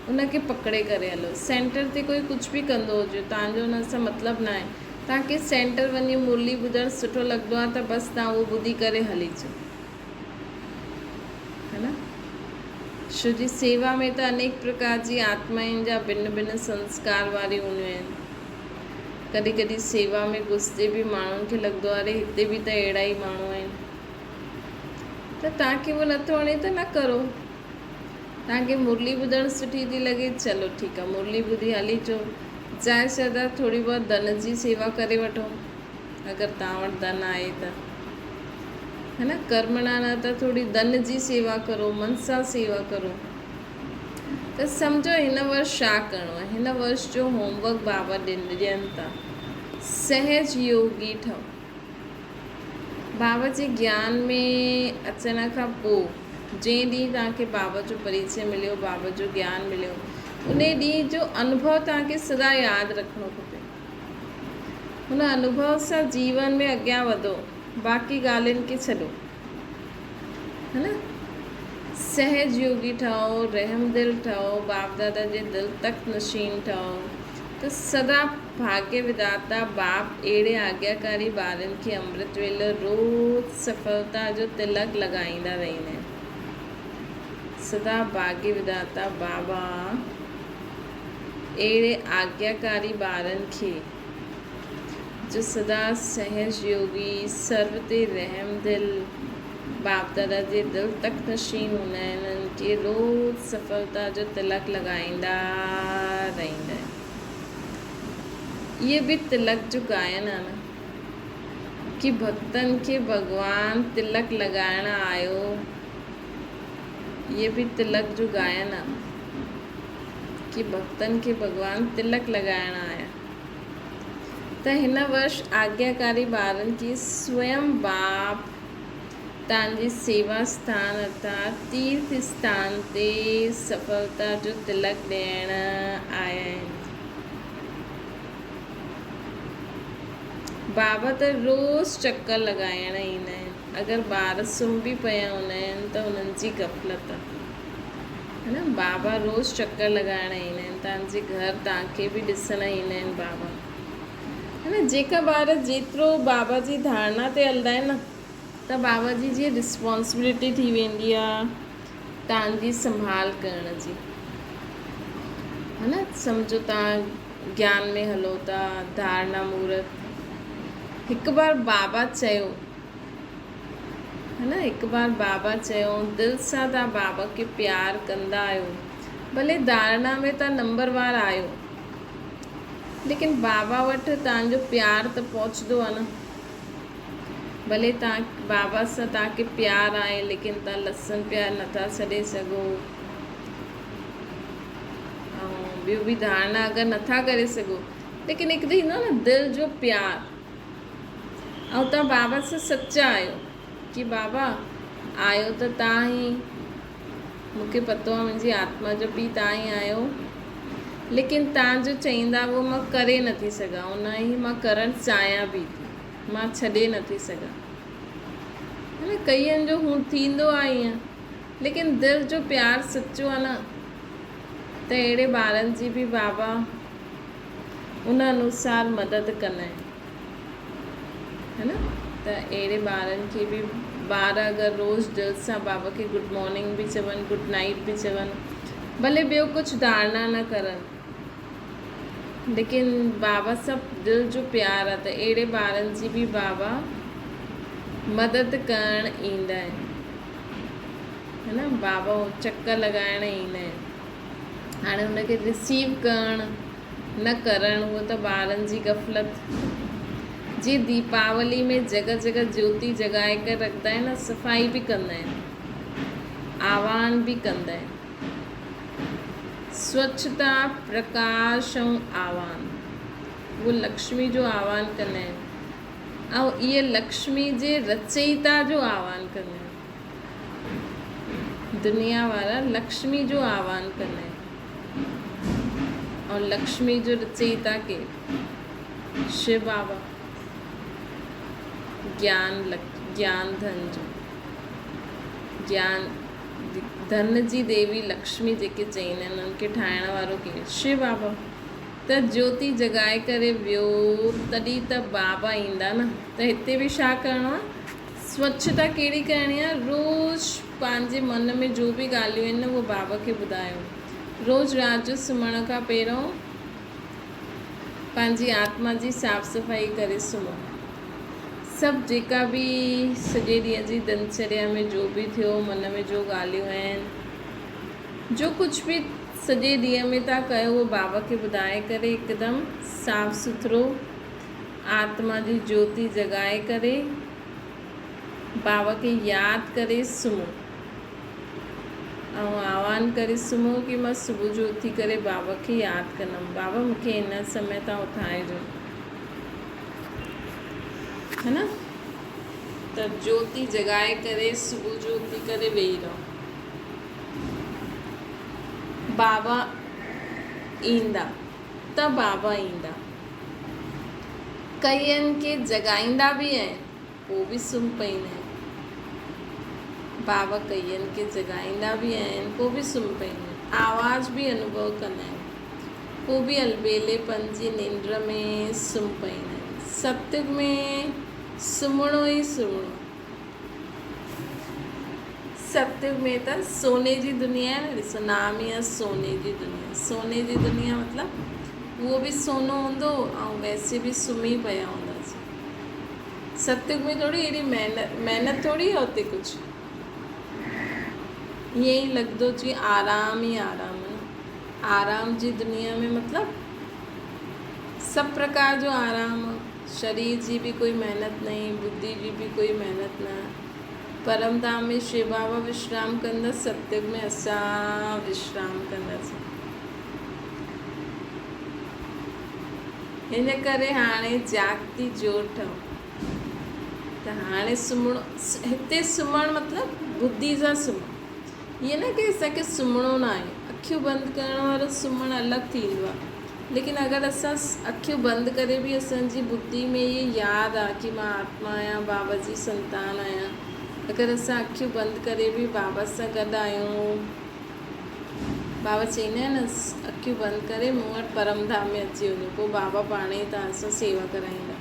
उनखे पकड़े करे हलो। सेंटर ते कोई कुझु बि कंदो हुजे, तव्हांजो हुन सां मतिलबु न आहे। तव्हांखे सेंटर वञी मुरली ॿुधणु सुठो लॻंदो आहे त बसि तव्हां उहो ॿुधी करे हली अचो, है न। छो जी सेवा में त अनेक प्रकार जी आत्माउनि जा भिन्न भिन्न संस्कार वारी हूंदियूं आहिनि। कॾहिं कॾहिं सेवा में घुसते बि माण्हुनि खे लॻंदो आहे अरे हिते बि त अहिड़ा ई माण्हू आहिनि। त तव्हांखे उहो नथो वणे त न करो। तव्हांखे मुरली ॿुधणु सुठी थी लॻे, चलो ठीकु आहे, मुरली ॿुधी हली अचो। चाहे सदा थोरी बहुत धन जी सेवा करे वठो, अगरि तव्हां वटि धन आहे त, है न। कर्मणा न त थोरी धन जी सेवा करो, मन सां सेवा करो। त सम्झो हिन वर्ष छा करिणो आहे। हिन वर्ष जो होमवर्क बाबा ॾियनि था, सहज योगी ठहो। बाबा जे ज्ञान में अचण खां पोइ जंहिं ॾींहुं तव्हांखे बाबा जो परिचय मिलियो, बाबा जो ज्ञान मिलियो, उन ॾींहुं जो अनुभव तव्हांखे सदा यादि रखिणो खपे। हुन अनुभव सां जीवन में अॻियां वधो, बाक़ी ॻाल्हियुनि खे छॾो, है न। सहज योगी ठहो, रहम दिल ठहो, बाप दादा जे दिल तक नशीन ठहो। त सदा भाग्य विधाता बाप अहिड़े आज्ञाकारी ॿारनि खे अमृत वेलो रोज़ सफलता जो तिलक लॻाईंदा रहंदा आहिनि। सदा भाग्य विधाता बाबा अहिड़े आज्ञाकारी ॿारनि खे जो सदा सहज योगी, सर्व ते रहम दिल, बाप दादा जे दिल तक नशीन हूंदा आहिनि, उन्हनि खे रोज़ सफलता जो तिलक लॻाईंदा रहंदा आहिनि। इहे बि तिलक जो गायन आहे न। कि भक्तन खे भगवान तिलक लगाइण आयो। ये भी तिलक जो गायन आहे कि भक्तन खे भगवान तिलक लगाइण आया। त हिन वर्ष आज्ञाकारी ॿारनि खे स्वयं बाप तव्हांजी सेवा स्थान अर्थात तीर्थ स्थान ते सफलता जो तिलक ॾियण आया आहिनि। बाबा त रोज़ चक्कर लॻाइण ईंदा आहिनि। अगरि ॿार सुम्ही बि पिया हूंदा आहिनि त उन्हनि जी गफ़लत है न। बाबा रोज़ चक्कर लॻाइण ईंदा आहिनि, तव्हांजे घर तव्हांखे बि ॾिसण ईंदा आहिनि बाबा, है न। जेका ॿार जेतिरो बाबा जी धारणा ते हलंदा आहिनि न, त बाबा जी जीअं रिस्पॉन्सिबिलिटी थी वेंदी आहे तव्हांजी संभाल करण जी, है न। सम्झो तव्हां ज्ञान में हलो था, धारणा मुहूर्त, हिकु बार बाबा चयो, है न, हिकु बार बाबा चयो, दिलि सां तव्हां बाबा खे प्यार कंदा आहियो, भले धारणा में तव्हां नंबरवार आहियो, लेकिन बाबा वटि तव्हांजो प्यार त पहुचंदो आहे न। भले तव्हां बाबा सां तव्हांखे प्यार आहे, लेकिन तव्हां लसन प्यार नथा छॾे सघो, ऐं ॿियो बि धारणा अगरि नथा करे सघो, लेकिन हिकु थींदो आहे न दिलि जो प्यार, ऐं तव्हां बाबा सां सचा आहियो कि बाबा आयो त तव्हां ई, मूंखे पतो आहे मुंहिंजी आत्मा जो पीउ तव्हां ई आहियो, लेकिन तव्हां जो चईंदा उहो मां करे नथी सघां, उन ई मां करणु चाहियां बि थी, मां छॾे नथी सघां, है न। कईअनि जो हू थींदो आहे ईअं, लेकिन दिलि जो प्यारु सचो आहे न, त अहिड़े ॿारनि जी बि बाबा उन अनुसार मदद कंदा आहिनि, है न। त अहिड़े ॿारनि खे बि ॿार अगरि रोज़ दिलि सां बाबा खे गुड मॉर्निंग बि चवनि, गुड नाइट बि चवनि, भले ॿियो कुझु धारणा न करनि, लेकिन बाबा सां दिलि जो प्यार आहे, त अहिड़े ॿारनि जी बि बाबा मदद करणु ईंदा आहिनि, है न। बाबा चक्कर लॻाइण ईंदा आहिनि। हाणे हुनखे रिसीव करणु न करणु उहो त ॿारनि जी गफ़लत। जीअं दीपावली में जॻह जॻह ज्योति जॻाए करे रखंदा आहिनि न, सफ़ाई बि कंदा आहिनि, आह्वान बि कंदा आहिनि, स्वच्छता प्रकाश ऐं आह्वान, उहो लक्ष्मी जो आह्वान कंदा आहिनि, ऐं इहे लक्ष्मी जे रचयिता जो आह्वान कंदा आहिनि। दुनिया वारा लक्ष्मी जो आह्वान कंदा आहिनि, और लक्ष्मी जो रचयिता के शिव बाबा, ज्ञान धन जो, ज्ञान धन जी देवी लक्ष्मी जेके चईंदा आहिनि, उन्हनि खे ठाहिण वारो केरु? शिव बाबा। त ज्योति जॻाए करे वियो तॾहिं त बाबा ईंदा न। त हिते बि छा करिणो आहे? स्वच्छता कहिड़ी करणी आहे? रोज़ पंहिंजे मन में जो बि ॻाल्हियूं आहिनि उहो बाबा खे ॿुधायो। रोज़ राति जो सुम्हण खां पहिरियों पंहिंजी आत्मा जी साफ़ सफ़ाई करे सुम्हो। सभु जेका बि सॼे ॾींहं जी दिनचर्या में जो बि थियो, मन में जो ॻाल्हियूं आहिनि, जो कुझु बि सॼे ॾींहं में तव्हां कयो, उहो बाबा खे ॿुधाए करे हिकदमि साफ़ सुथरो आत्मा जी ज्योति जॻाए करे बाबा खे यादि करे सुम्हो, ऐं आह्वान करे सुम्हो कि मां सुबुह जो उथी करे बाबा खे यादि कंदमि, बाबा मूंखे हिन समय तव्हां उथाइजो, है न। त ज्योति जॻाए करे सुबुह जो उथी करे वेही रहो। बाबा ईंदा त बाबा ईंदा। कईअनि खे जॻाईंदा बि आहिनि, पोइ बि सुम्ही पईंदा आहिनि। बाबा कईअनि खे जॻाईंदा बि आहिनि, पोइ बि सुम्ही पईंदा आहिनि। आवाज़ बि अनुभव कंदा आहिनि, पोइ बि अलबेलेपन जी निंड में सुम्ही पईंदा आहिनि। सत्युग में सुम्हणो ई सुम्हणो। सत्युग में त सोने जी दुनिया आहे न, ॾिसो नाम ई आहे सोने जी दुनिया। सोने जी दुनिया मतिलबु उहो बि सोनो हूंदो ऐं वैसे बि सुम्ही पिया हूंदासीं। सत्युग में थोरी एॾी महिनत थोरी आहे हुते कुझु, ईअं ई लॻंदो जीअं आराम ई आराम आहे। आराम जी दुनिया में मतिलबु सभु प्रकार जो आराम आहे। शरीर जी भी कोई मेहनत नहीं, बुद्धि जी भी कोई मेहनत न। परम धाम में शिव बाबा विश्राम कंदा, सत्युग में असां विश्राम कंदासीं। हिन करे हाणे जागती जोत त हाणे सुम्हणो, हिते सुम्हणु मतिलबु बुद्धि सां सुम्हणु। ईअं न की असांखे सुम्हणो न आहे, अखियूं बंदि करण वारो सुम्हणु अलॻि थींदो आहे। लेकिन अगरि असां अखियूं बंदि करे बि असांजी बुद्धि में इहे यादि आहे कि मां आत्मा आहियां, बाबा जी संतान आहियां, अगरि असां अखियूं बंदि करे बि बाबा सां गॾु आहियूं, बाबा चईंदा आहिनि न अखियूं बंदि करे मूं वटि परम धाम में अची वञो, पोइ बाबा पाण ई तव्हां सां सेवा कराईंदा।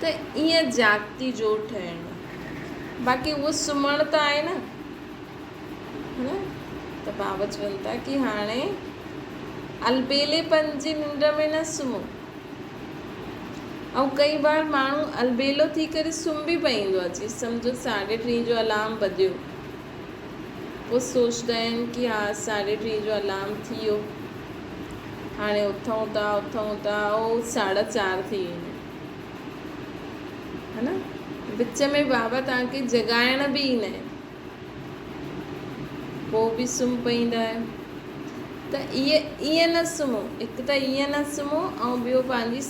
त ईअं जागती जोत ठहिणु, बाक़ी उहो सुम्हणु त आहे न, है न। त बाबा चवनि था कि हाणे अलबेलेपन जी निंड में न सुम्हो। ऐं कई बार माण्हू अलबेलो थी करे सुम्ही बि पईंदो आहे, जीअं सम्झो 3:30 जो अलार्म बजियो, पोइ सोचंदा आहिनि कि हा 3:30 जो अलार्म थी वियो, हाणे उथूं था ऐं 4:30 थी वेंदो, है न। विच में बाबा तव्हांखे जगाइण बि ईंदा आहिनि, पोइ बि सुम्ही पईंदा आहियो। त ईअं न सुम्हो, हिकु त ईअं न सुम्हो, ऐं ॿियो पंहिंजी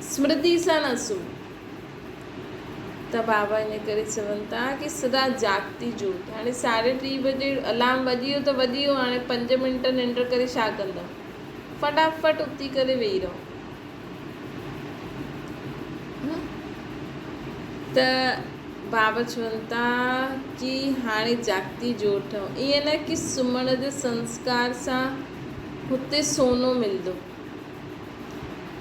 स्मृति सां न सुम्हो। त बाबा इन करे चवनि था कि सदा जागती जोत। हाणे 3:30 बजे अलार्म वॼी वियो त वॼी वियो, हाणे 5 मिंट निंड करे छा कंदा, फटाफट उथी करे वेही रहो। त बाबा चवनि था कि हाणे जागती जोत ठहो। ईअं न कि सुम्हण जे संस्कार सां हुते सोनो मिलंदो।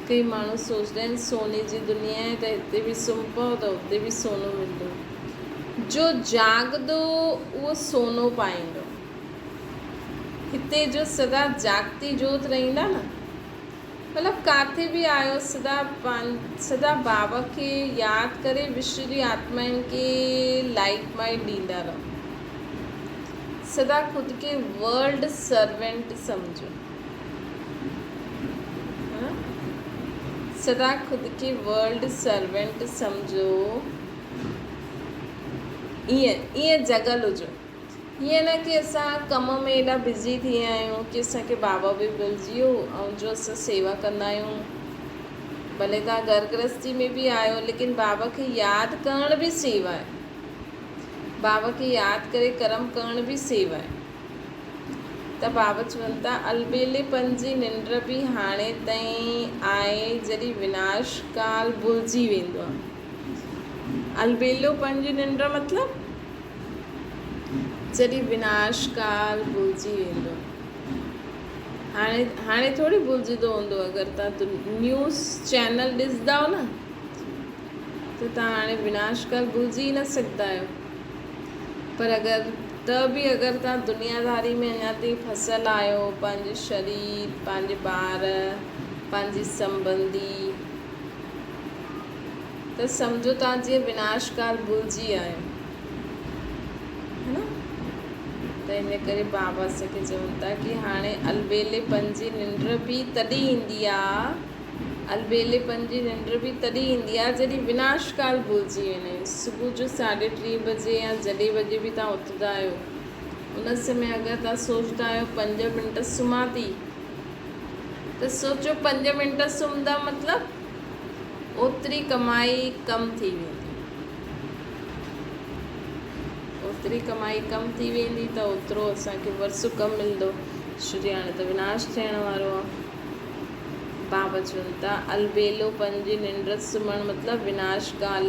कई माण्हू सोचंदा आहिनि सोने जी दुनिया आहे त हिते बि सुम्ही पओ त हुते बि सोनो मिलंदो। जो जागदो उहो सोनो पाईंदो। हिते जो सदा जागती जोत रहंदा न, मतिलबु किथे बि आयो सदा बाबा खे यादि करे विश्व जी आत्माउनि खे लाइट माइट ॾींदा रहो। सदा ख़ुदि खे वर्ल्ड सर्वेंट सम्झो, सदा ख़ुदि खे वर्ल्ड सर्वेंट सम्झो। ईअं जॻल हुजो। ईअं न कि असां कम में एॾा बिज़ी थी विया आहियूं कि असांखे बाबा बि भुलिजी वियो, ऐं जो असां सेवा कंदा आहियूं, भले तव्हां घर गृहस्थी में बि आहियो, लेकिन बाबा खे यादि करण बि सेवा आहे। बाबा खे यादि करे कर्म करण बि सेवा आहे। त बाबा चवनि था अलबेलेपन जी निंड बि हाणे ताईं आहे जॾहिं विनाश काल भुलिजी वेंदो आहे। अलबेलोपन जी निंड मतिलबु जॾहिं विनाश काल भुलिजी वेंदो। हाणे थोरी भुलिजंदो हूंदो, अगरि तव्हां न्यूज़ चैनल ॾिसंदव न त तव्हां हाणे विनाश काल भुलिजी न सघंदा आहियो। पर अगरि तव्हां दुनियादारी में अञा ताईं फसियल आहियो, पंहिंजे शरीर, पंहिंजे ॿार, पंहिंजी संबंधी, त सम्झो तव्हां जीअं विनाश काल भुलिजी आहियो, है न। त इन करे बाबा असांखे चवनि था कि हाणे अलबेलेपन जी निंड बि तॾहिं ईंदी आहे, अलबेलेपन जी निंड बि तॾहिं ईंदी आहे जॾहिं विनाश काल भुलिजी वेंदा आहियूं। सुबुह जो 3:30 बजे या जॾहिं बजे बि तव्हां उथंदा आहियो, उन समय अगरि तव्हां सोचंदा आहियो 5 मिंट सुम्हां थी, त सोचो 5 मिंट सुम्हंदा मतिलबु ओतिरी कमाई कम थी वेंदी, ओतिरी कमाई कम थी वेंदी त ओतिरो असांखे वरसो कमु मिलंदो। श्री हाणे त विनाश थियण वारो आहे। बाबा चवनि था अलबेलोपन जी निंड सुम्हणु मतिलबु विनाश काल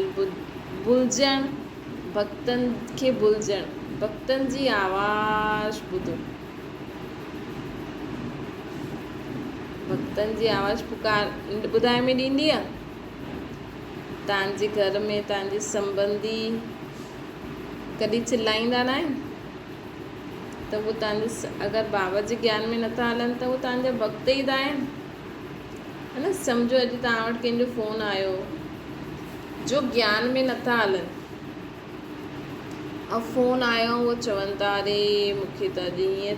भुलिजणु, भक्तनि खे भुलिजणु, भक्तनि जी आवाज़ ॿुधो, भक्तनि जी आवाज़ पुकार ॿुधाए में ॾींदी आहे। तव्हांजे घर में तव्हांजे संबंधी कॾहिं चिलाईंदा न आहिनि, त उहो तव्हांजे अगरि बाबा जे ज्ञान में नथा हलनि त उहो तव्हांजा भक्त ई त आहिनि, है न। सम्झो अॼु तव्हां वटि कंहिंजो फ़ोन आयो जो ज्ञान में नथा हलनि, ऐं फ़ोन आयो उहो चवनि था अरे मूंखे त अॼु ईअं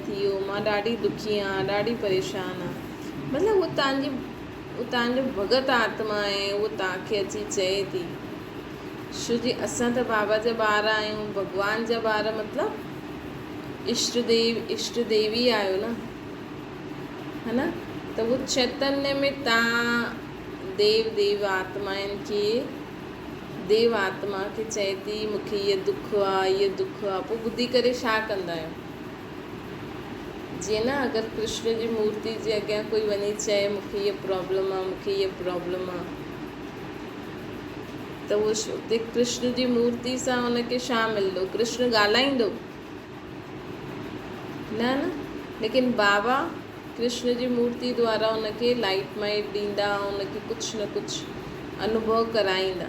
थियो, मां ॾाढी दुखी आहियां, ॾाढी परेशान आहियां। मतिलबु उहो तव्हांजी उहो तव्हांजो भगत आत्मा आहे, उहो तव्हांखे अची चए थी। छो जी असां त बाबा जा ॿार आहियूं, भॻवान जा ॿार मतिलबु इष्ट देवी आहियो न, है न। त उहो चैतन्य में तव्हां देव आत्माउनि खे, देव आत्मा खे चए थी मूंखे इहो दुख आहे, इहो दुख आहे। पोइ ॿुधी करे छा कंदा आहियो? जीअं न अगरि कृष्ण जी मूर्ति जे अॻियां कोई वञी चए मूंखे इहा प्रॉब्लम आहे, मूंखे इहा प्रॉब्लम आहे, त उहो उते कृष्ण जी मूर्ति सां हुनखे छा मिलंदो? कृष्ण ॻाल्हाईंदो न। लेकिन बाबा कृष्ण जी मूर्ति द्वारा हुनखे लाइट माइट ॾींदा, हुनखे कुझु न कुझु अनुभव कराईंदा।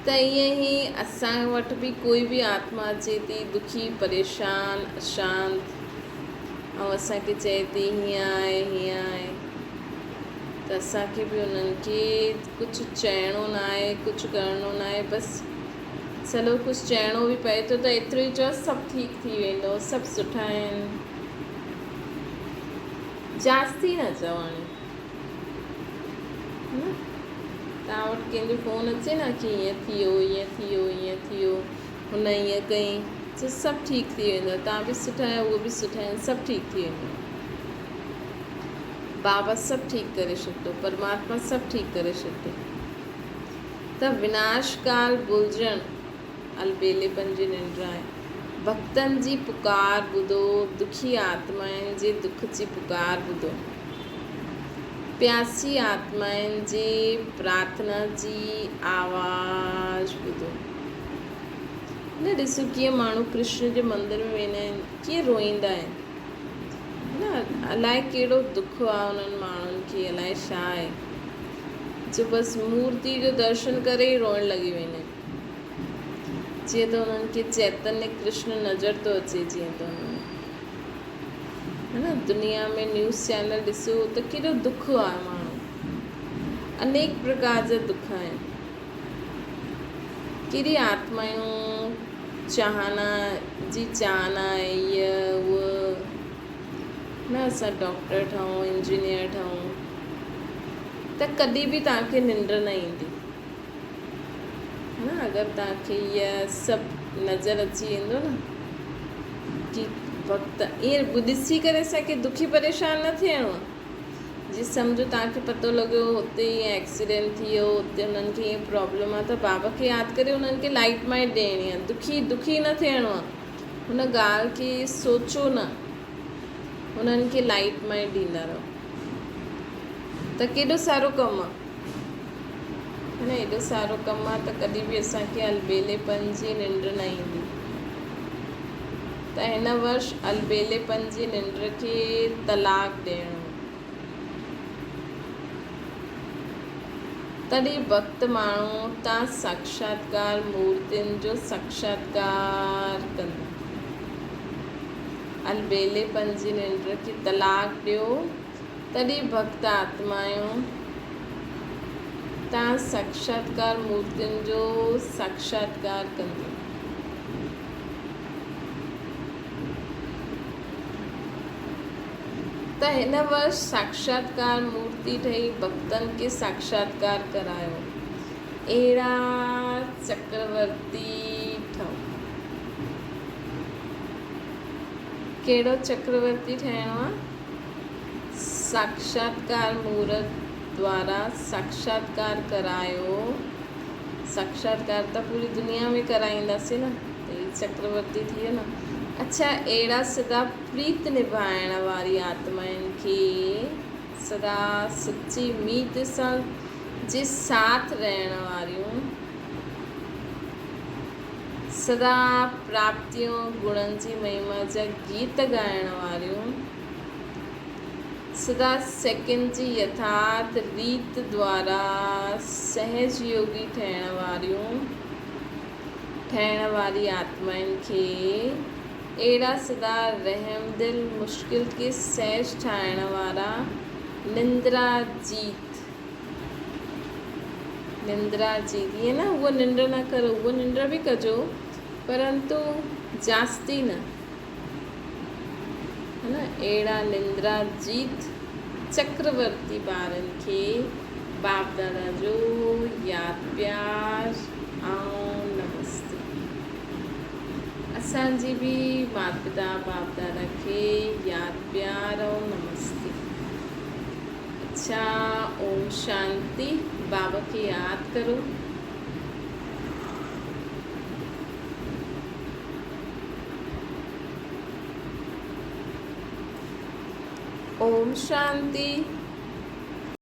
त ईअं ई असां वटि बि कोई बि आत्मा अचे थी दुखी, परेशान, अशांत, ऐं असांखे चए थी हीअं आहे हीअं आहे, त असांखे बि उन्हनि खे कुझु चइणो न आहे, कुझु करिणो न आहे। बसि चलो कुझु चइणो बि पए थो त एतिरो ई चओ सभु ठीकु थी वेंदो, सभु सुठा आहिनि। जास्ती न चवणी। तव्हां वटि कंहिंजो फ़ोन अचे न कि ईअं थियो, ईअं थियो, ईअं थियो, हुन ईअं कई, त सभु ठीकु थी वेंदो। तव्हां बि सुठा आहियो, उहो बि सुठा आहिनि, सभु ठीकु थी वेंदो। बाबा सभु ठीकु करे छॾंदो, परमात्मा सभु ठीकु करे छॾंदो। त विनाश काल भुलिजणु अलबेलेपन जी निंड आहे। भक्तनि जी पुकार ॿुधो, दुखी आत्माउनि जे दुख जी पुकार ॿुधो, प्यासी आत्माउनि जे प्रार्थना जी आवाज़ ॿुधो। न ॾिसो कीअं माण्हू कृष्ण जे मंदर में वेंदा आहिनि, कीअं रोईंदा आहिनि न। अलाए कहिड़ो दुख आहे उन्हनि माण्हुनि खे, अलाए छा आहे, जो बसि मूर्ति जो दर्शन करे ई रोइण लॻी वेंदा आहिनि। जीअं त उन्हनि खे चैतन्य कृष्ण नज़र थो अचे, जीअं त उन्हनि, है न। दुनिया में न्यूज़ चैनल ॾिसो त केॾो दुख आहे माण्हू, अनेक प्रकार जा दुख आहिनि। कहिड़ी आत्मायूं चाहना जी चाहना आहे इहा उहा न, असां डॉक्टर ठहूं, इंजीनियर ठहूं, त कॾहिं बि तव्हांखे निंड न ईंदी न। अगरि तव्हांखे इहा सभु नज़र अची वेंदो न कि वक़्तु ईअं ॾिसी करे असांखे दुखी परेशान न थियणो आहे। जीअं सम्झो तव्हांखे पतो लॻो हुते ईअं एक्सीडेंट थी वियो, हुते हुननि खे ईअं प्रॉब्लम आहे, त बाबा खे यादि करे हुननि खे लाइट माइट ॾियणी आहे। दुखी न थियणो आहे, हुन ॻाल्हि खे सोचो न, हुननि खे लाइट माइट ॾींदा रहो, त केॾो सारो कमु आहे, है न। एॾो सारो कमु आहे, त कॾहिं बि असांखे अलबेलेपन जी निंड न ईंदी। त हिन वर्ष अलबेलेपन जी निंड खे तलाक ॾियणो। तॾहिं भक्त माण्हू तव्हां साक्षात्कार मूर्तियुनि जो साक्षात्कार कंदा। अलबेलेपन जी निंड खे तलाक ॾियो, तॾहिं भक्त आत्मायूं तव्हां साक्षात्कार मूर्तियुनि जो साक्षात्कार कंदियूं। त हिन वर्ष साक्षात्कार मूर्ति ठही भक्तनि खे साक्षात्कार करायो। अहिड़ा चक्रवर्ती ठहो। कहिड़ो चक्रवर्ती ठहिणो आहे? साक्षात्कार मूर्त द्वारा साक्षात्कार करायो। साक्षात्कार त पूरी दुनिया में कराईंदासीं न, त ही चक्रवर्ती थी वियो न। अच्छा, अहिड़ा सदा प्रीत निभाइण वारी आत्माउनि खे, सदा सची मीत सां जे साथ रहण वारियूं, सदा प्राप्तियों गुणनि जी महिमा जा गीत ॻाइण वारियूं, सदा सेकंड जी यथार्थ रीत द्वारा सहज योगी ठहिण वारी आत्माउनि खे, अहिड़ा सदा रहम दिल मुश्किल खे सहज ठाहिण वारा निंद्रा जीत, ईअं न उहा निंड न करो, उहा निंड बि कजो, परंतु जास्ती न, है न। अहिड़ा निंद्रा जीत चक्रवर्ती ॿारनि खे बाप दादा जो यादि प्यार ऐं नमस्ते। असांजी बि माता पिता बाप दादा खे यादि प्यार ऐं नमस्ते। अच्छा, ओम शांति। बाबा खे यादि करो। ओम शांति।